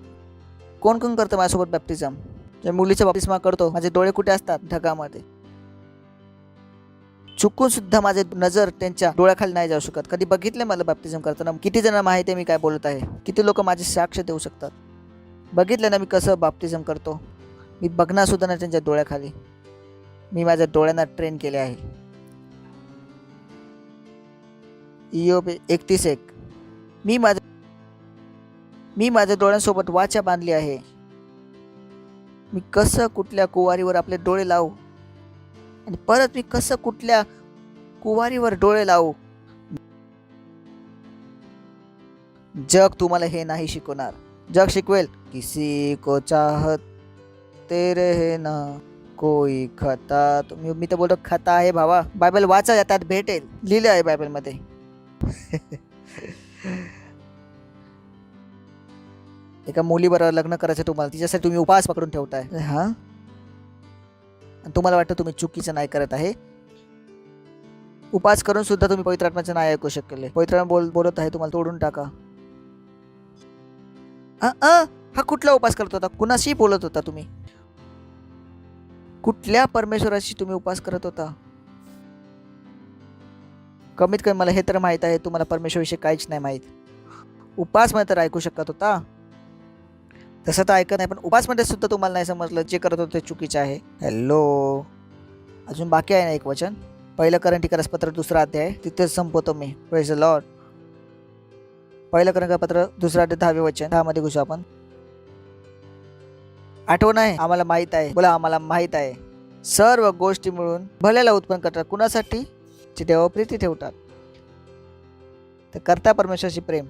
कोण कोण करतं माझ्यासोबत बॅप्टिझम? ज्या मुलीचा बॅप्टिस्मा करतो, माझे डोळे कुठे असतात? ढगामध्ये. चुकून सुद्धा माझे नजर त्यांच्या डोळ्याखाली नाही जाऊ शकत. कधी बघितले मला बॅप्टिझम करताना? किती जण माहिती आहे मी काय बोलत आहे? किती लोक माझे साक्ष देऊ शकतात? बघितलं ना मी कसं बॅप्टिझम करतो? मी बघणार सुद्धा ना त्यांच्या डोळ्याखाली. मी माझ्या डोळ्यांना ट्रेन केले आहे. इयोब 31:1. मी माझ्या डोळ्यांसोबत वाचा बांधली आहे. मी कसं कुठल्या कुवारीवर आपले डोळे लावू आणि परत मी कसं कुठल्या कुवारीवर डोळे लावू? जग तुम्हाला हे नाही शिकवणार. जग शिकवेल किसी को चाहते रहना कोई खता. मी तर बोलतो खता आहे भावा. बायबल वाचा, त्यात भेटेल, लिहिलं आहे बायबलमध्ये. एका मुलीबरोबर लग्न करायचं तुम्हाला, तिच्यासाठी तुम्ही उपवास पकडून ठेवताय. हा, आणि तुम्हाला वाटतं तुम्ही चुकीचं नाही करत आहे. उपवास करून सुद्धा तुम्ही पवित्र आत्म्याचं नाही ऐकू शकले. पवित्र आत्मा बोलत आहे तुम्हाला तोडून टाका. हा कुठला उपास करत होता? कुणाशी बोलत होता तुम्ही? कुठल्या परमेश्वराशी तुम्ही उपास करत होता? कमीत कमी मला हे तर माहित आहे तुम्हाला परमेश्वराविषयी काहीच नाही माहित. उपास मध्ये तर ऐकू शकत होता, तसं तर ऐकत नाही, पण उपास मध्ये सुद्धा तुम्हाला नाही समजलं जे करत होते चुकीचे आहे. हॅलो, अजून बाकी आहे ना एक वचन. 1 कोरिंथीकरस पत्र 2 अध्याय, तिथेच संपवतो मी. Praise the lord. 1 कोरिंथीकर पत्र 2 अध्याय 10 वचन. 10 मध्ये घुसू आपण. आठवण आहे? आम्हाला माहित आहे. बोला, आम्हाला माहित आहे. सर्व गोष्टी मिळून भल्याला उत्पन्न करतात. कुणासाठी? जे देवावर प्रीती ठेवतात. तर करता परमेश्वराची प्रेम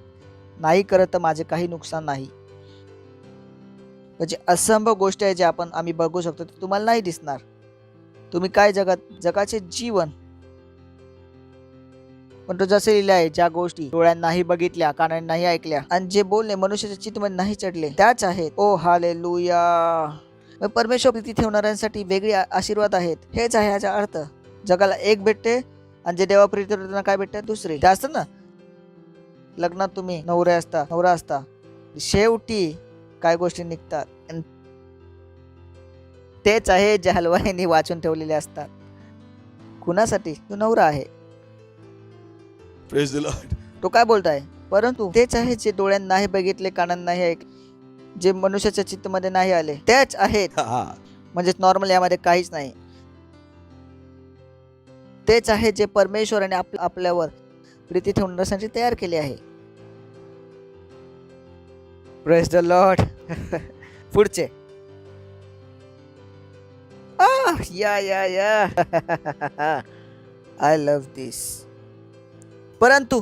नाही करत तर माझे काही नुकसान नाही. म्हणजे असंभव गोष्टी आहे जे आम्ही बघू शकतो ते तुम्हाला नाही दिसणार. तुम्ही काय जगाचे जीवन, पण तो जसे लिहिले आहे, ज्या गोष्टी डोळ्यांनी नाही बघितल्या, कानाने नाही ऐकल्या, आणि जे बोलणे मनुष्याच्या चित्तामध्ये नाही चढले, त्याच आहेत. ओ हालेलुया. परमेश्वर प्रीती ठेवणाऱ्यांसाठी वेगळे आशीर्वाद आहेत. हेच आहे याचा अर्थ. जगाला एक भेटते आणि जे देवा प्रीती ठेवतात त्यांना काय भेटते? दुसरे. ते असतं ना, लग्नात तुम्ही नवरा असता, शेवटी काय गोष्टी निघतात, तेच आहे जे हलवाईने वाचून ठेवलेले असतात. कुणासाठी? तो नवरा आहे. Praise the Lord. तो काय बोलताय? परंतु तेच आहे जे डोळ्यांनी नाही बघितले, कानांनी नाही ऐकले, जे मनुष्याच्या चित्तामध्ये नाही आले, तेच आहेत. म्हणजे नॉर्मल यामध्ये काहीच नाही. तेच आहे जे परमेश्वराने आपल्यावर प्रीती ठेवण्यासाठी तयार केले आहे. Praise the Lord. पुढचे. या आय लव्ह दिस. परंतु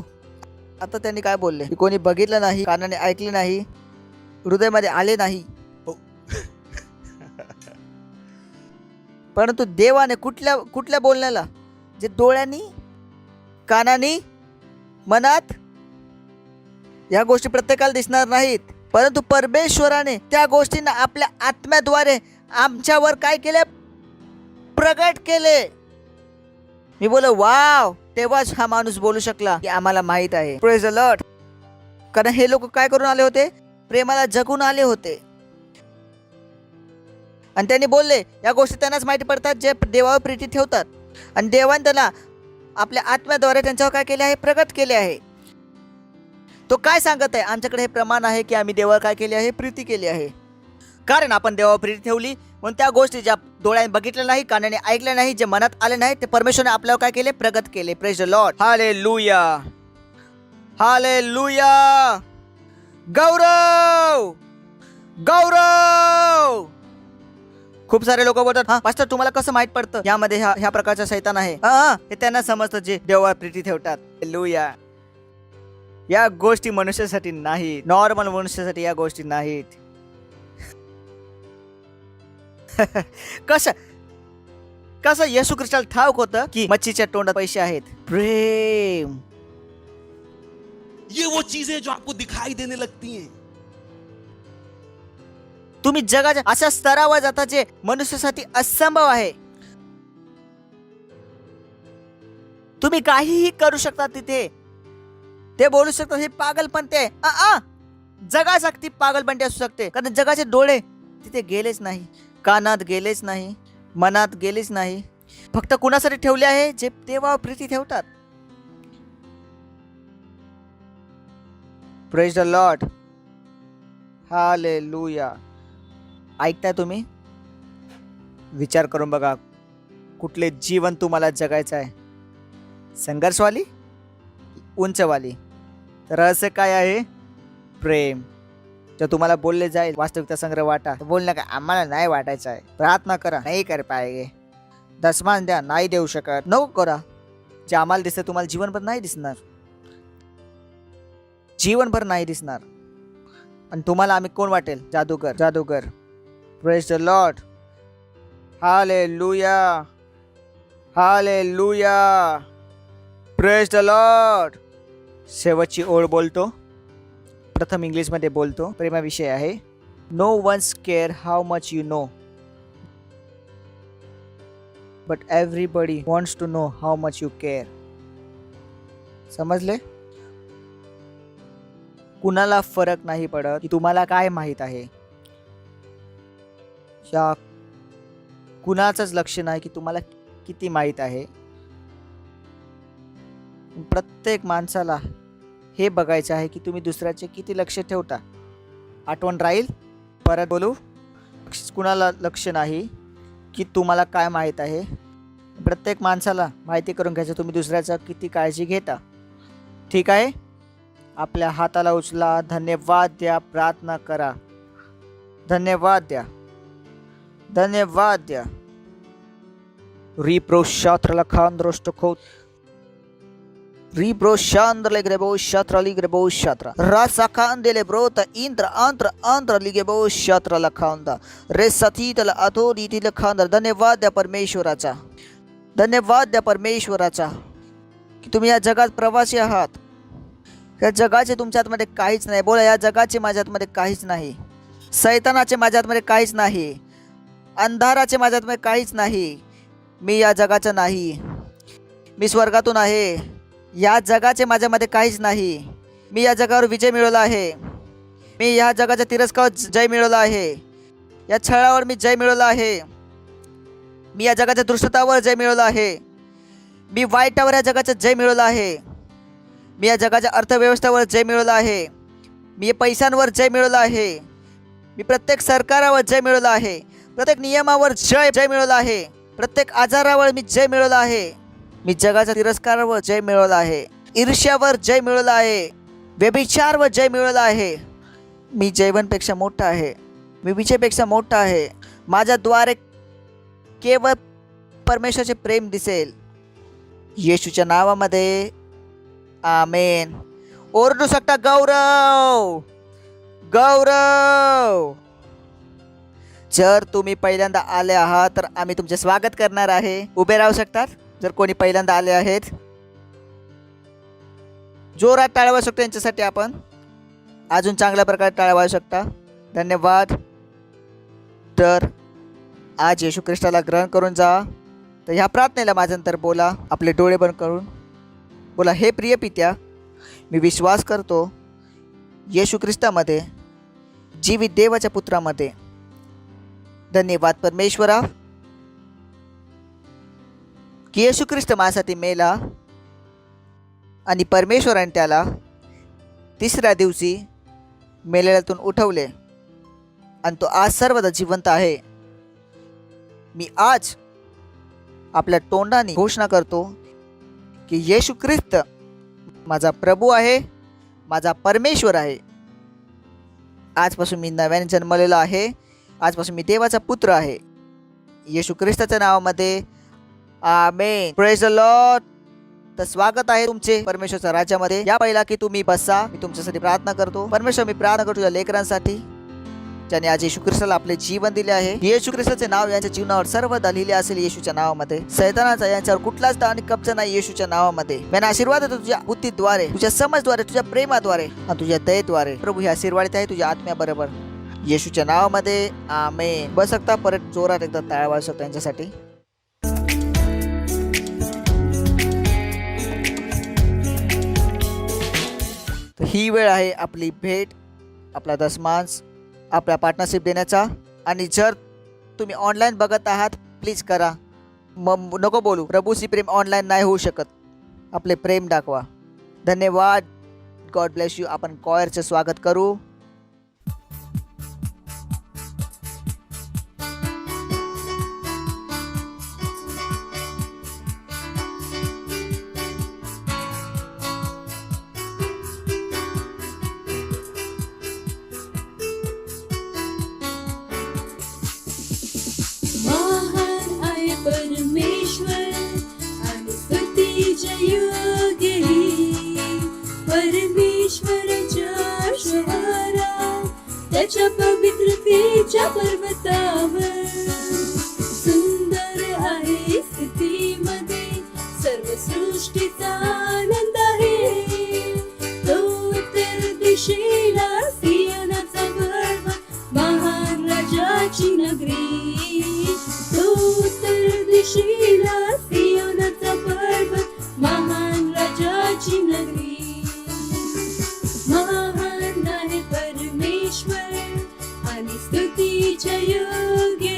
आता त्यांनी काय बोलले? कोणी बघितलं नाही, कानाने ऐकले नाही, हृदयामध्ये आले नाही. परंतु देवाने कुठल्या बोलण्याला? जे डोळ्यांनी, कानानी, मनात, या गोष्टी प्रत्येकाला दिसणार नाहीत, परंतु परमेश्वराने त्या गोष्टींना आपल्या आत्म्याद्वारे आमच्यावर काय केले? प्रगट केले. मी बोललो वाव. तेव्हाच हा माणूस बोलू शकला की आम्हाला माहित आहे. Praise the Lord. कारण हे लोक काय करून आले होते? प्रेमाला जगून आले होते. आणि त्यांनी बोलले या गोष्टी त्यांनाच माहिती पडतात जे देवावर प्रीती ठेवतात. आणि देवाने त्यांना आपल्या आत्म्याद्वारे त्यांच्यावर काय केले आहे? प्रगट केले आहे. तो काय सांगत आहे? आमच्याकडे हे प्रमाण आहे की आम्ही देवावर काय केले आहे? प्रीती केली आहे. कारण आपण देवावर प्रीती ठेवली म्हणून त्या गोष्टी ज्या डोळ्याने बघितल्या नाही, कानाने ऐकल्या नाही, जे मनात आले नाही, ते परमेश्वराने आपल्यावर काय केले? प्रगट केले. Praise the Lord. Hallelujah. Hallelujah. गौरव. गौरव. खूप सारे लोक बोलतात, हा पास्टर तुम्हाला कसं माहित पडतं यामध्ये ह्या प्रकारचा शैतान आहे? हे त्यांना समजतं जे देवावर प्रीती ठेवतात. हालेलुया. या गोष्टी मनुष्यासाठी नाही, नॉर्मल मनुष्यासाठी या गोष्टी नाहीत. कसं येशू ख्रिस्ताला ठाऊक होतं की मच्छीच्या तोंडात पैसे आहेत? प्रेम. ये वो चीजें जो आपको दिखाई देने लगती हैं. तुम्ही जगाच्या अशा स्तरावर जाता जे मनुष्यासाठी असंभव आहे. तुम्ही काहीही करू शकता तिथे. ते बोलू शकतात हे पागलपंती आहे. जगासाठी पागलपंती असू शकते, कारण जगाचे डोळे तिथे गेलेच नाही, कानात गेलेच नाही, मनात गेलेच नाही. फक्त कुणासाठी ठेवले आहे? जे देवावर प्रीती ठेवतात. Praise the Lord. हालेलुया. ऐकताय तुम्ही? विचार करून बघा, कुठले जीवन तुम्हाला जगायचं आहे? संघर्षवाली, उंचवाली? तर रहस्य काय आहे? प्रेम. जर तुम्हाला बोलले जाईल वास्तविकता संग्रह वाटा, तर बोलणं का आम्हाला नाही वाटायचं आहे. प्रार्थना करा, नाही कर पाएगे. दसमान द्या, नाही देऊ शकत. नको करा. जे आम्हाला दिसतं तुम्हाला जीवनभर नाही दिसणार. जीवनभर नाही दिसणार. आणि तुम्हाला आम्ही कोण वाटेल? जादूगर. जादूगर. Praise the Lord. Hallelujah. Hallelujah. Praise the Lord. शेवटची ओळ बोलतो. प्रथम इंग्लिशमध्ये बोलतो. प्रेमाविषयी आहे. No ones care how much you know, but everybody wants to know how much you care. समजले? कुणाला फरक नाही पडत की तुम्हाला काय माहीत आहे. या कुणाचंच लक्ष नाही की तुम्हाला किती माहीत आहे. प्रत्येक माणसाला हे बघायचं आहे की तुम्ही दुसऱ्याचे किती लक्ष ठेवता. आठवण राहील. परत बोलू. कुणाला लक्ष नाही की तुम्हाला काय माहीत आहे. प्रत्येक माणसाला माहिती करून घ्यायचं तुम्ही दुसऱ्याचं किती काळजी घेता. ठीक आहे. आपल्या हाताला उचला. धन्यवाद द्या. प्रार्थना करा. धन्यवाद द्या. धन्यवाद द्या. रिप्रो शात्र लखांद्रोष्ट खोत रिप्रो शांद्र लेग्रेबो शात्र लिग्रेबो शात्र रासाखांदेले ब्रोत इंद्र आंत्र आंत्र लिगेबो शात्र लखांदा रे सतीतल अथोरिटी लखांदा. धन्यवाद द्या परमेश्वराचा. धन्यवाद द्या परमेश्वराचा की तुम्ही या जगात प्रवासी आहात. या जगाचे तुमच्या हातमध्ये काहीच नाही. बोला, या जगाचे माझ्या हातमध्ये काहीच नाही. सैतानाचे माझ्या हातमध्ये काहीच नाही. अंधाराचे माझ्या हातमध्ये काहीच नाही. मी या जगाचा नाही. मी स्वर्गातून आहे. या जगाचे माझ्यामध्ये काहीच नाही. मी या जगावर विजय मिळवला आहे. मी या जगाच्या तिरस्कारावर जय मिळवला आहे. या छळावर मी जय मिळवला आहे. मी या जगाच्या दृष्टतावर जय मिळवला आहे. मी वाईटावर या जगाचा जय मिळवला आहे. मी या जगाच्या अर्थव्यवस्थेवर जय मिळवला आहे. मी पैशांवर जय मिळवला आहे. मी प्रत्येक सरकारावर जय मिळवला आहे. प्रत्येक नियमावर जय मिळवला आहे. प्रत्येक आजारावर मी जय मिळवला आहे. मी जगाच्या तिरस्कारावर जय मिळवला आहे. ईर्ष्यावर जय मिळवला आहे. व्यभिचारवर जय मिळवला आहे. मी जैवनपेक्षा मोठा आहे. मी विजयपेक्षा मोठा आहे. माझ्याद्वारे केवळ परमेश्वराचे प्रेम दिसेल. येशूच्या नावामध्ये आमेन. ओरडू शकता गौरव. गौरव. जर तुम्ही पहिल्यांदा आले आहात तर आम्ही तुमचे स्वागत करणार आहे. उभे राहू शकतात जर कोणी पहिल्यांदा आले आहेत. जोरात टाळ्या वाजवू शकतो यांच्यासाठी. आपण अजून चांगल्या प्रकारे टाळ्या वाजवू शकता. धन्यवाद. तर आज येशू ख्रिस्ताला ग्रहण करून जा. तर ह्या प्रार्थनेला माझ्यानंतर बोला. आपले डोळे बंद करून बोला, हे प्रिय पित्या, मी विश्वास करतो येशू ख्रिस्तामध्ये, जीवित देवाच्या पुत्रामध्ये. धन्यवाद परमेश्वरा की येशू ख्रिस्त माझ्यासाठी मेला आणि परमेश्वराने त्याला तिसऱ्या दिवशी मेलेल्यातून उठवले आणि तो आज सर्वदा जिवंत आहे. मी आज आपल्या तोंडाने घोषणा करतो की येशू ख्रिस्त माझा प्रभू आहे, माझा परमेश्वर आहे. आजपासून मी नव्याने जन्मलेलो आहे. आजपासून मी देवाचा पुत्र आहे. येशू ख्रिस्ताच्या नावामध्ये आमेन. Praise the Lord. तर स्वागत आहे तुमचे परमेश्वरच्या राज्यामध्ये. या पहिला की तुम्ही बसा. मी तुमच्यासाठी प्रार्थना करतो. परमेश्वर, मी प्रार्थना करतो तुझ्या लेकरांसाठी ज्याने आज येशू ख्रिस्ताला आपले जीवन दिले आहे. येशू ख्रिस्ताचे नाव यांच्या जीवनावर सर्वदा लिहिले असेल येशूच्या नावामध्ये. सैतानाचा यांच्यावर कुठलाच दाव आणि कब्जा नाही येशूच्या नावामध्ये. मी आशीर्वाद देतो तुझ्या बुद्धीद्वारे, तुझ्या समजद्वारे, तुझ्या प्रेमाद्वारे आणि तुझ्या दयेद्वारे. प्रभू हे आशीर्वादित आहे तुझ्या आत्म्याबरोबर. येशूच्या नावामध्ये आमेन. बस सकता. परत जोरात एकदा टाळ्या वाजवतो त्यांच्यासाठी. तर ही वेळ आहे आपली भेट, आपला दशमांश, आपला पार्टनरशिप देण्याचा. आणि जर तुम्ही ऑनलाईन बघत आहात प्लीज करा. मग नको बोलू प्रभूशी प्रेम ऑनलाईन नाही होऊ शकत. आपले प्रेम दाखवा. धन्यवाद. God bless you. आपण कॉयरचं स्वागत करू. महान आहे परमेश्वर आणि स्तुतीच्या योग्य परमेश्वराच्या शहरात त्याच्या पवित्रतेच्या पर्वतावर सुंदर आहे स्थितीमध्ये सर्व सृष्टीचा आनंद आहे तो उत्तर दिशेला सियोनाचा पर्वत महान राजाची नगरी तो उत्तर दिशेला सियोनाचा पर्वत महान राजाची नगरी महान आहे परमेश्वर आणि स्तुतीच्या योग्य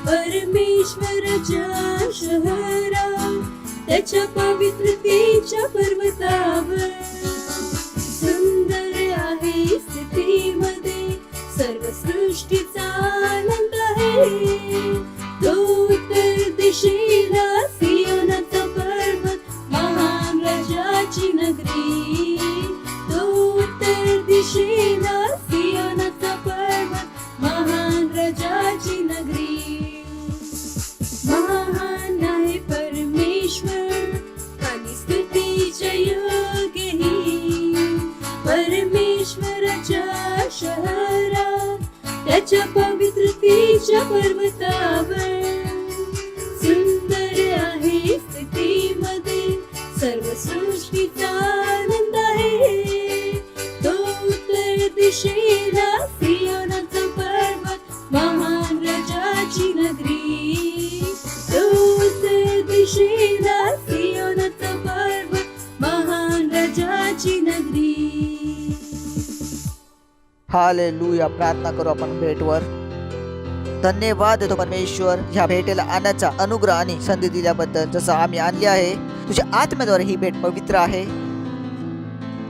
परमेश्वराच्या शहरात त्याच्या पवित्रतेच्या पर्वतावर सुंदर आहे स्थितीमध्ये सर्व सृष्टीचा आनंद आहे तो उत्तर दिशेला सियोनाचा पर्वत महान राजाची नगरी तो उत्तर दिशेला सियोनाचा पर्वत महान राजाची नगरी महान आहे परमेश्वर आणि स्तुतीच्या योग्य परमेश्वराच्या शहरात त्याच्या पवित्रतेच्या पर्वतावर सुंदर आहे स्थितीमध्ये सर्व सृष्टीचा आनंद आहे तो उत्तर दिशेला सियोनाचा पर्वत महान राजाची नगरी तो उत्तर दिशेला सियोनाचा पर्वत महान राजाची नगरी हालेलुया. प्रार्थना करू आपण भेटवर. धन्यवाद देतो परमेश्वर ह्या भेटेला आणण्याचा अनुग्रह आणि संधी दिल्याबद्दल. जसं आम्ही आणली आहे तुझ्या आत्म्याद्वारे ही भेट पवित्र आहे.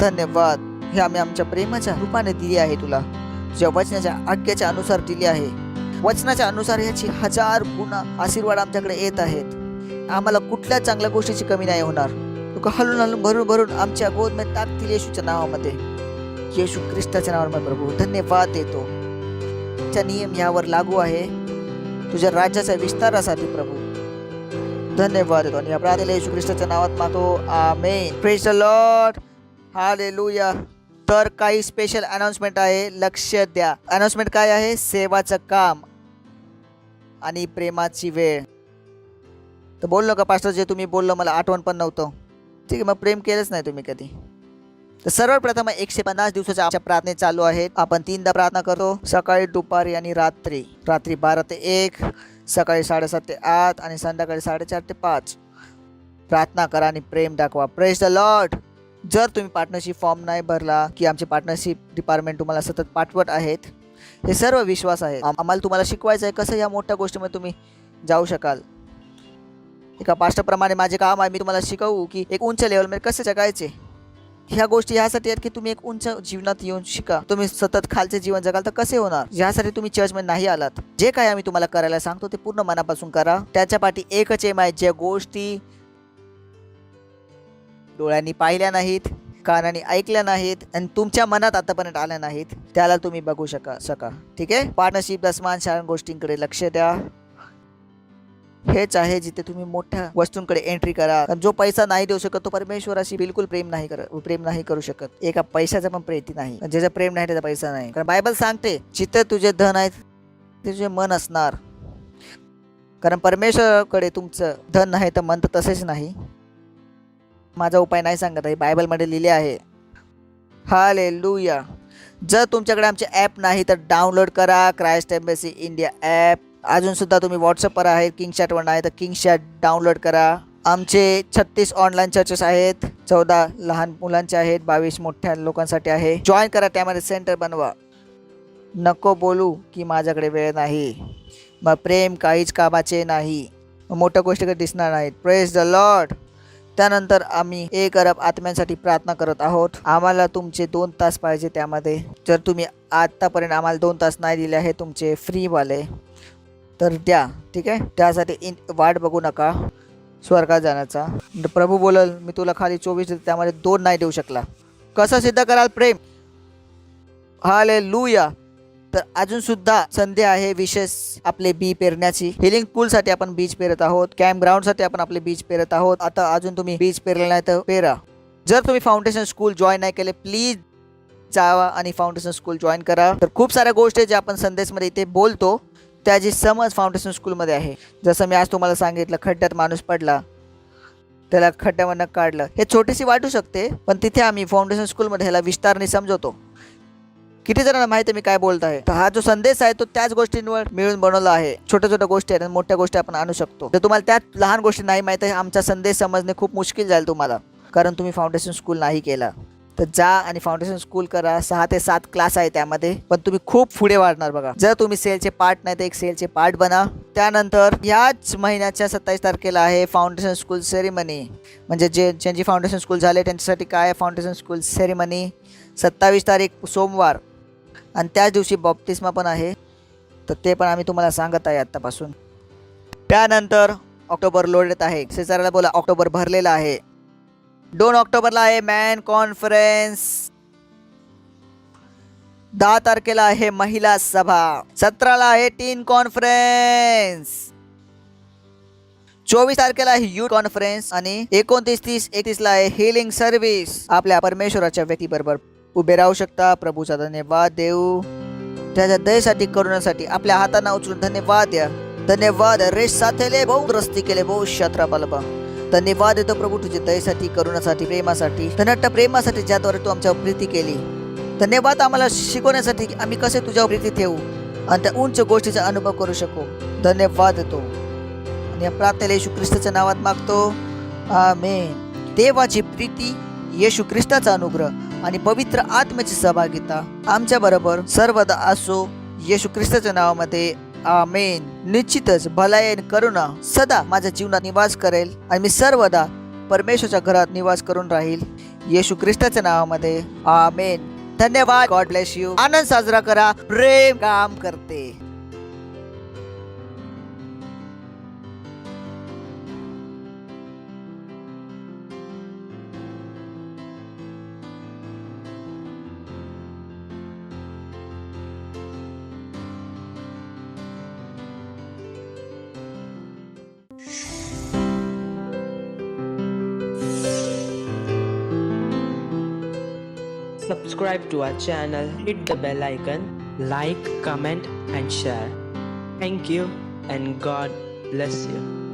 धन्यवाद. हे आम्ही आमच्या प्रेमाच्या रूपाने दिली आहे तुला तुझ्या वचनाच्या आज्ञेच्या अनुसार दिली आहे. वचनाच्या अनुसार याची 1000 गुणा आशीर्वाद आमच्याकडे येत आहेत. आम्हाला कुठल्या चांगल्या गोष्टीची कमी नाही होणार. तू हलून हलून भरून भरून आमच्या गोदमध्ये टाकतील येशूच्या नावामध्ये. येशू ख्रिस्ताच्या नावामध्ये प्रभू धन्यवाद देतो. तुझा नियम यावर लागू आहे तुझ्या राज्याच्या विस्तारासाठी प्रभू. धन्यवाद देतो आणि या प्रार्थनेला येशू ख्रिस्ताच्या नावात मागतो. Amen. Praise the Lord. Hallelujah. तर काही स्पेशल अनाउन्समेंट आहे, लक्ष द्या. अनाउन्समेंट काय आहे? सेवाचं काम आणि प्रेमाची वेळ. तर बोललो का पास्टर, जे तुम्ही बोललो मला आठवण पण नव्हतं. ठीक आहे, मग प्रेम केलंच नाही तुम्ही कधी. तर सर्वप्रथम 150 दिवसाच्या आमच्या प्रार्थना चालू आहेत. आपण 3दा प्रार्थना करतो, सकाळी, दुपारी आणि रात्री. रात्री 12 ते 1, सकाळी 7:30 ते 8 आणि संध्याकाळी 4:30 ते 5. प्रार्थना करा आणि प्रेम दाखवा. Praise the Lord. जर तुम्ही पार्टनरशिप फॉर्म नाही भरला की आमचे पार्टनरशिप डिपार्टमेंट तुम्हाला सतत पाठवत आहेत. हे सर्व विश्वास आहे. आम्हाला तुम्हाला शिकवायचं आहे कसं या मोठ्या गोष्टीमध्ये तुम्ही जाऊ शकाल. एका पास्टरप्रमाणे माझे काम आहे, मी तुम्हाला शिकवू की एक उंच लेवलमध्ये कसे जगायचे. ह्या गोष्टी ह्यासाठी आहेत की तुम्ही एक उंच जीवनात येऊन शिका. तुम्ही सतत खालचे जीवन जगाल तर कसे होणार. यासाठी तुम्ही चर्चमध्ये नाही आलात. जे काही आम्ही तुम्हाला करायला सांगतो ते पूर्ण मनापासून करा. त्याच्या पाठी एकच एम आहे, ज्या गोष्टी डोळ्यांनी पाहिल्या नाहीत, कानाने ऐकल्या नाहीत आणि तुमच्या मनात आतापर्यंत आल्या नाहीत, त्याला तुम्ही बघू शका. ठीक आहे. पार्टनरशिप, दसमान, शाळा गोष्टींकडे लक्ष द्या. हेच आहे जिथे तुम्ही मोठ्या वस्तूंकडे एंट्री करा. जो पैसा नाही देऊ शकत तो परमेश्वराशी बिलकुल प्रेम नाही करू शकत. एका पैशाचा पण प्रीती नाही. ज्याचा प्रेम नाही त्याचा पैसा नाही. कारण बायबल सांगते जिथे तुझे धन आहे ते तुझे मन असणार. कारण परमेश्वराकडे तुमचं धन नाही तर मन तर तसेच नाही. माझा उपाय नाही सांगत आहे, बायबलमध्ये लिहिले आहे. हालेलुया. जर तुमच्याकडे आमचे ॲप नाही तर डाउनलोड करा क्राइस्ट एम्बेसी इंडिया ॲप. अजून सुद्धा तुम्ही व्हॉट्सअपवर आहेत, किंगचॅटवर नाही तर किंगचॅट डाउनलोड करा. आमचे 36 ऑनलाईन चर्चेस आहेत. 14 लहान मुलांचे आहेत, 22 मोठ्या लोकांसाठी आहे. जॉईन करा, त्यामध्ये सेंटर बनवा. नको बोलू की माझ्याकडे वेळ नाही. मग प्रेम काहीच कामाचे नाही. मोठ्या गोष्टीकडे दिसणार नाहीत. Praise the Lord. त्यानंतर आम्ही 1 अरब आत्म्यांसाठी प्रार्थना करत आहोत. आम्हाला तुमचे 2 तास पाहिजे त्यामध्ये. जर तुम्ही आत्तापर्यंत आम्हाला 2 तास नाही दिले आहे तुमचे फ्रीवाले तर द्या. ठीक आहे. त्यासाठी वाट बघू नका स्वर्गात जाण्याचा. प्रभू बोलल मी तुला खाली 24 देतो, त्यामध्ये 2 नाही देऊ शकला. कसं सिद्ध कराल प्रेम. हालेलुया. तर अजून सुद्धा संधी आहे विशेष आपले बी पेरण्याची. हिलिंग पूलसाठी आपण बीज पेरत आहोत. कॅम्प ग्राउंडसाठी आपण आपले बीज पेरत आहोत. आता अजून तुम्ही बीज पेरले नाही तर पेरा. जर तुम्ही फाउंडेशन स्कूल जॉईन नाही केले प्लीज जावा आणि फाउंडेशन स्कूल जॉईन करा. तर खूप साऱ्या गोष्टी ज्या आपण संदेशमध्ये इथे बोलतो त्याची समज फाउंडेशन स्कूलमध्ये आहे. जसं मी आज तुम्हाला सांगितलं, खड्ड्यात माणूस पडला, त्याला खड्ड्यावरनं काढलं, हे छोटीशी वाटू शकते, पण तिथे आम्ही फाउंडेशन स्कूलमध्ये ह्याला विस्ताराने समजवतो. किती जणांना माहिती आहे मी काय बोलत आहे. तर हा जो संदेश आहे तो त्याच गोष्टींवर मिळून बनवला आहे. छोट्या छोट्या गोष्टी आहेत, मोठ्या गोष्टी आपण आणू शकतो. तर तुम्हाला त्यात लहान गोष्टी नाही माहिती आहे, आमचा संदेश समजणे खूप मुश्किल जाईल तुम्हाला, कारण तुम्ही फाउंडेशन स्कूल नाही केला. तर जा आणि फाउंडेशन स्कूल करा. 6 ते 7 क्लास आहे त्यामध्ये, पण तुम्ही खूप पुढे वाढणार बघा. जर तुम्ही सेलचे पार्ट नाही तर एक सेलचे पार्ट बना. त्यानंतर याच महिन्याच्या 27 तारखेला आहे फाउंडेशन स्कूल सेरेमनी. म्हणजे ज्यांची फाउंडेशन स्कूल झाले त्यांच्यासाठी काय आहे फाउंडेशन स्कूल सेरेमनी. 27 तारीख सोमवार, आणि त्याच दिवशी बॅप्तिस्मा पण आहे. तर ते पण आम्ही तुम्हाला सांगत आहे आत्तापासून. त्यानंतर ऑक्टोबर लोडेड आहे. शेजाऱ्याला बोला ऑक्टोबर भरलेला आहे. 2 ऑक्टोबरला आहे मॅन कॉन्फरन्स. 10 तारखेला आहे महिला सभा. 17ला आहे टीन कॉन्फरन्स. 24 तारखेला आहे युथ कॉन्फरन्स. आणि 29, 30, 31ला आहे हिलिंग सर्व्हिस. आपल्या परमेश्वराच्या व्यक्तीबरोबर उभे राहू शकता. प्रभूचा धन्यवाद देऊ, त्याच्या दयेसाठी करुणासाठी. आपल्या हातांना उचलून धन्यवाद द्या. धन्यवाद रेश साथेले बहु रस्ती केले बहु शत्रा पालबा. धन्यवाद देतो प्रभू तुझे दयेसाठी, करुणासाठी, प्रेमासाठी, धनाट्ट प्रेमासाठी ज्याद्वारे तू आमच्यावर प्रीती केली. धन्यवाद आम्हाला शिकवण्यासाठी की आम्ही कसे तुझ्यावर प्रीती ठेवू आणि त्या उंच गोष्टीचा अनुभव करू शकू. धन्यवाद देतो आणि या प्रार्थनेला येशू ख्रिस्ताच्या नावात मागतो, आमेन. देवाची प्रीती, येशू ख्रिस्ताचा अनुग्रह आणि पवित्र आत्म्याची सहभागिता आमच्या बरोबर सर्वदा असो, येशू ख्रिस्ताच्या नावामध्ये, आमेन. निश्चितच भलाई आणि करुणा सदा माझ्या जीवनात निवास करेल आणि मी सर्वदा परमेश्वराच्या घरात निवास करून राहील, येशू ख्रिस्ताच्या नावामध्ये, आमेन. धन्यवाद. God bless you. आनंद साजरा करा. प्रेम काम करते. Subscribe to our channel, hit the bell icon, like, comment and share. Thank you and God bless you.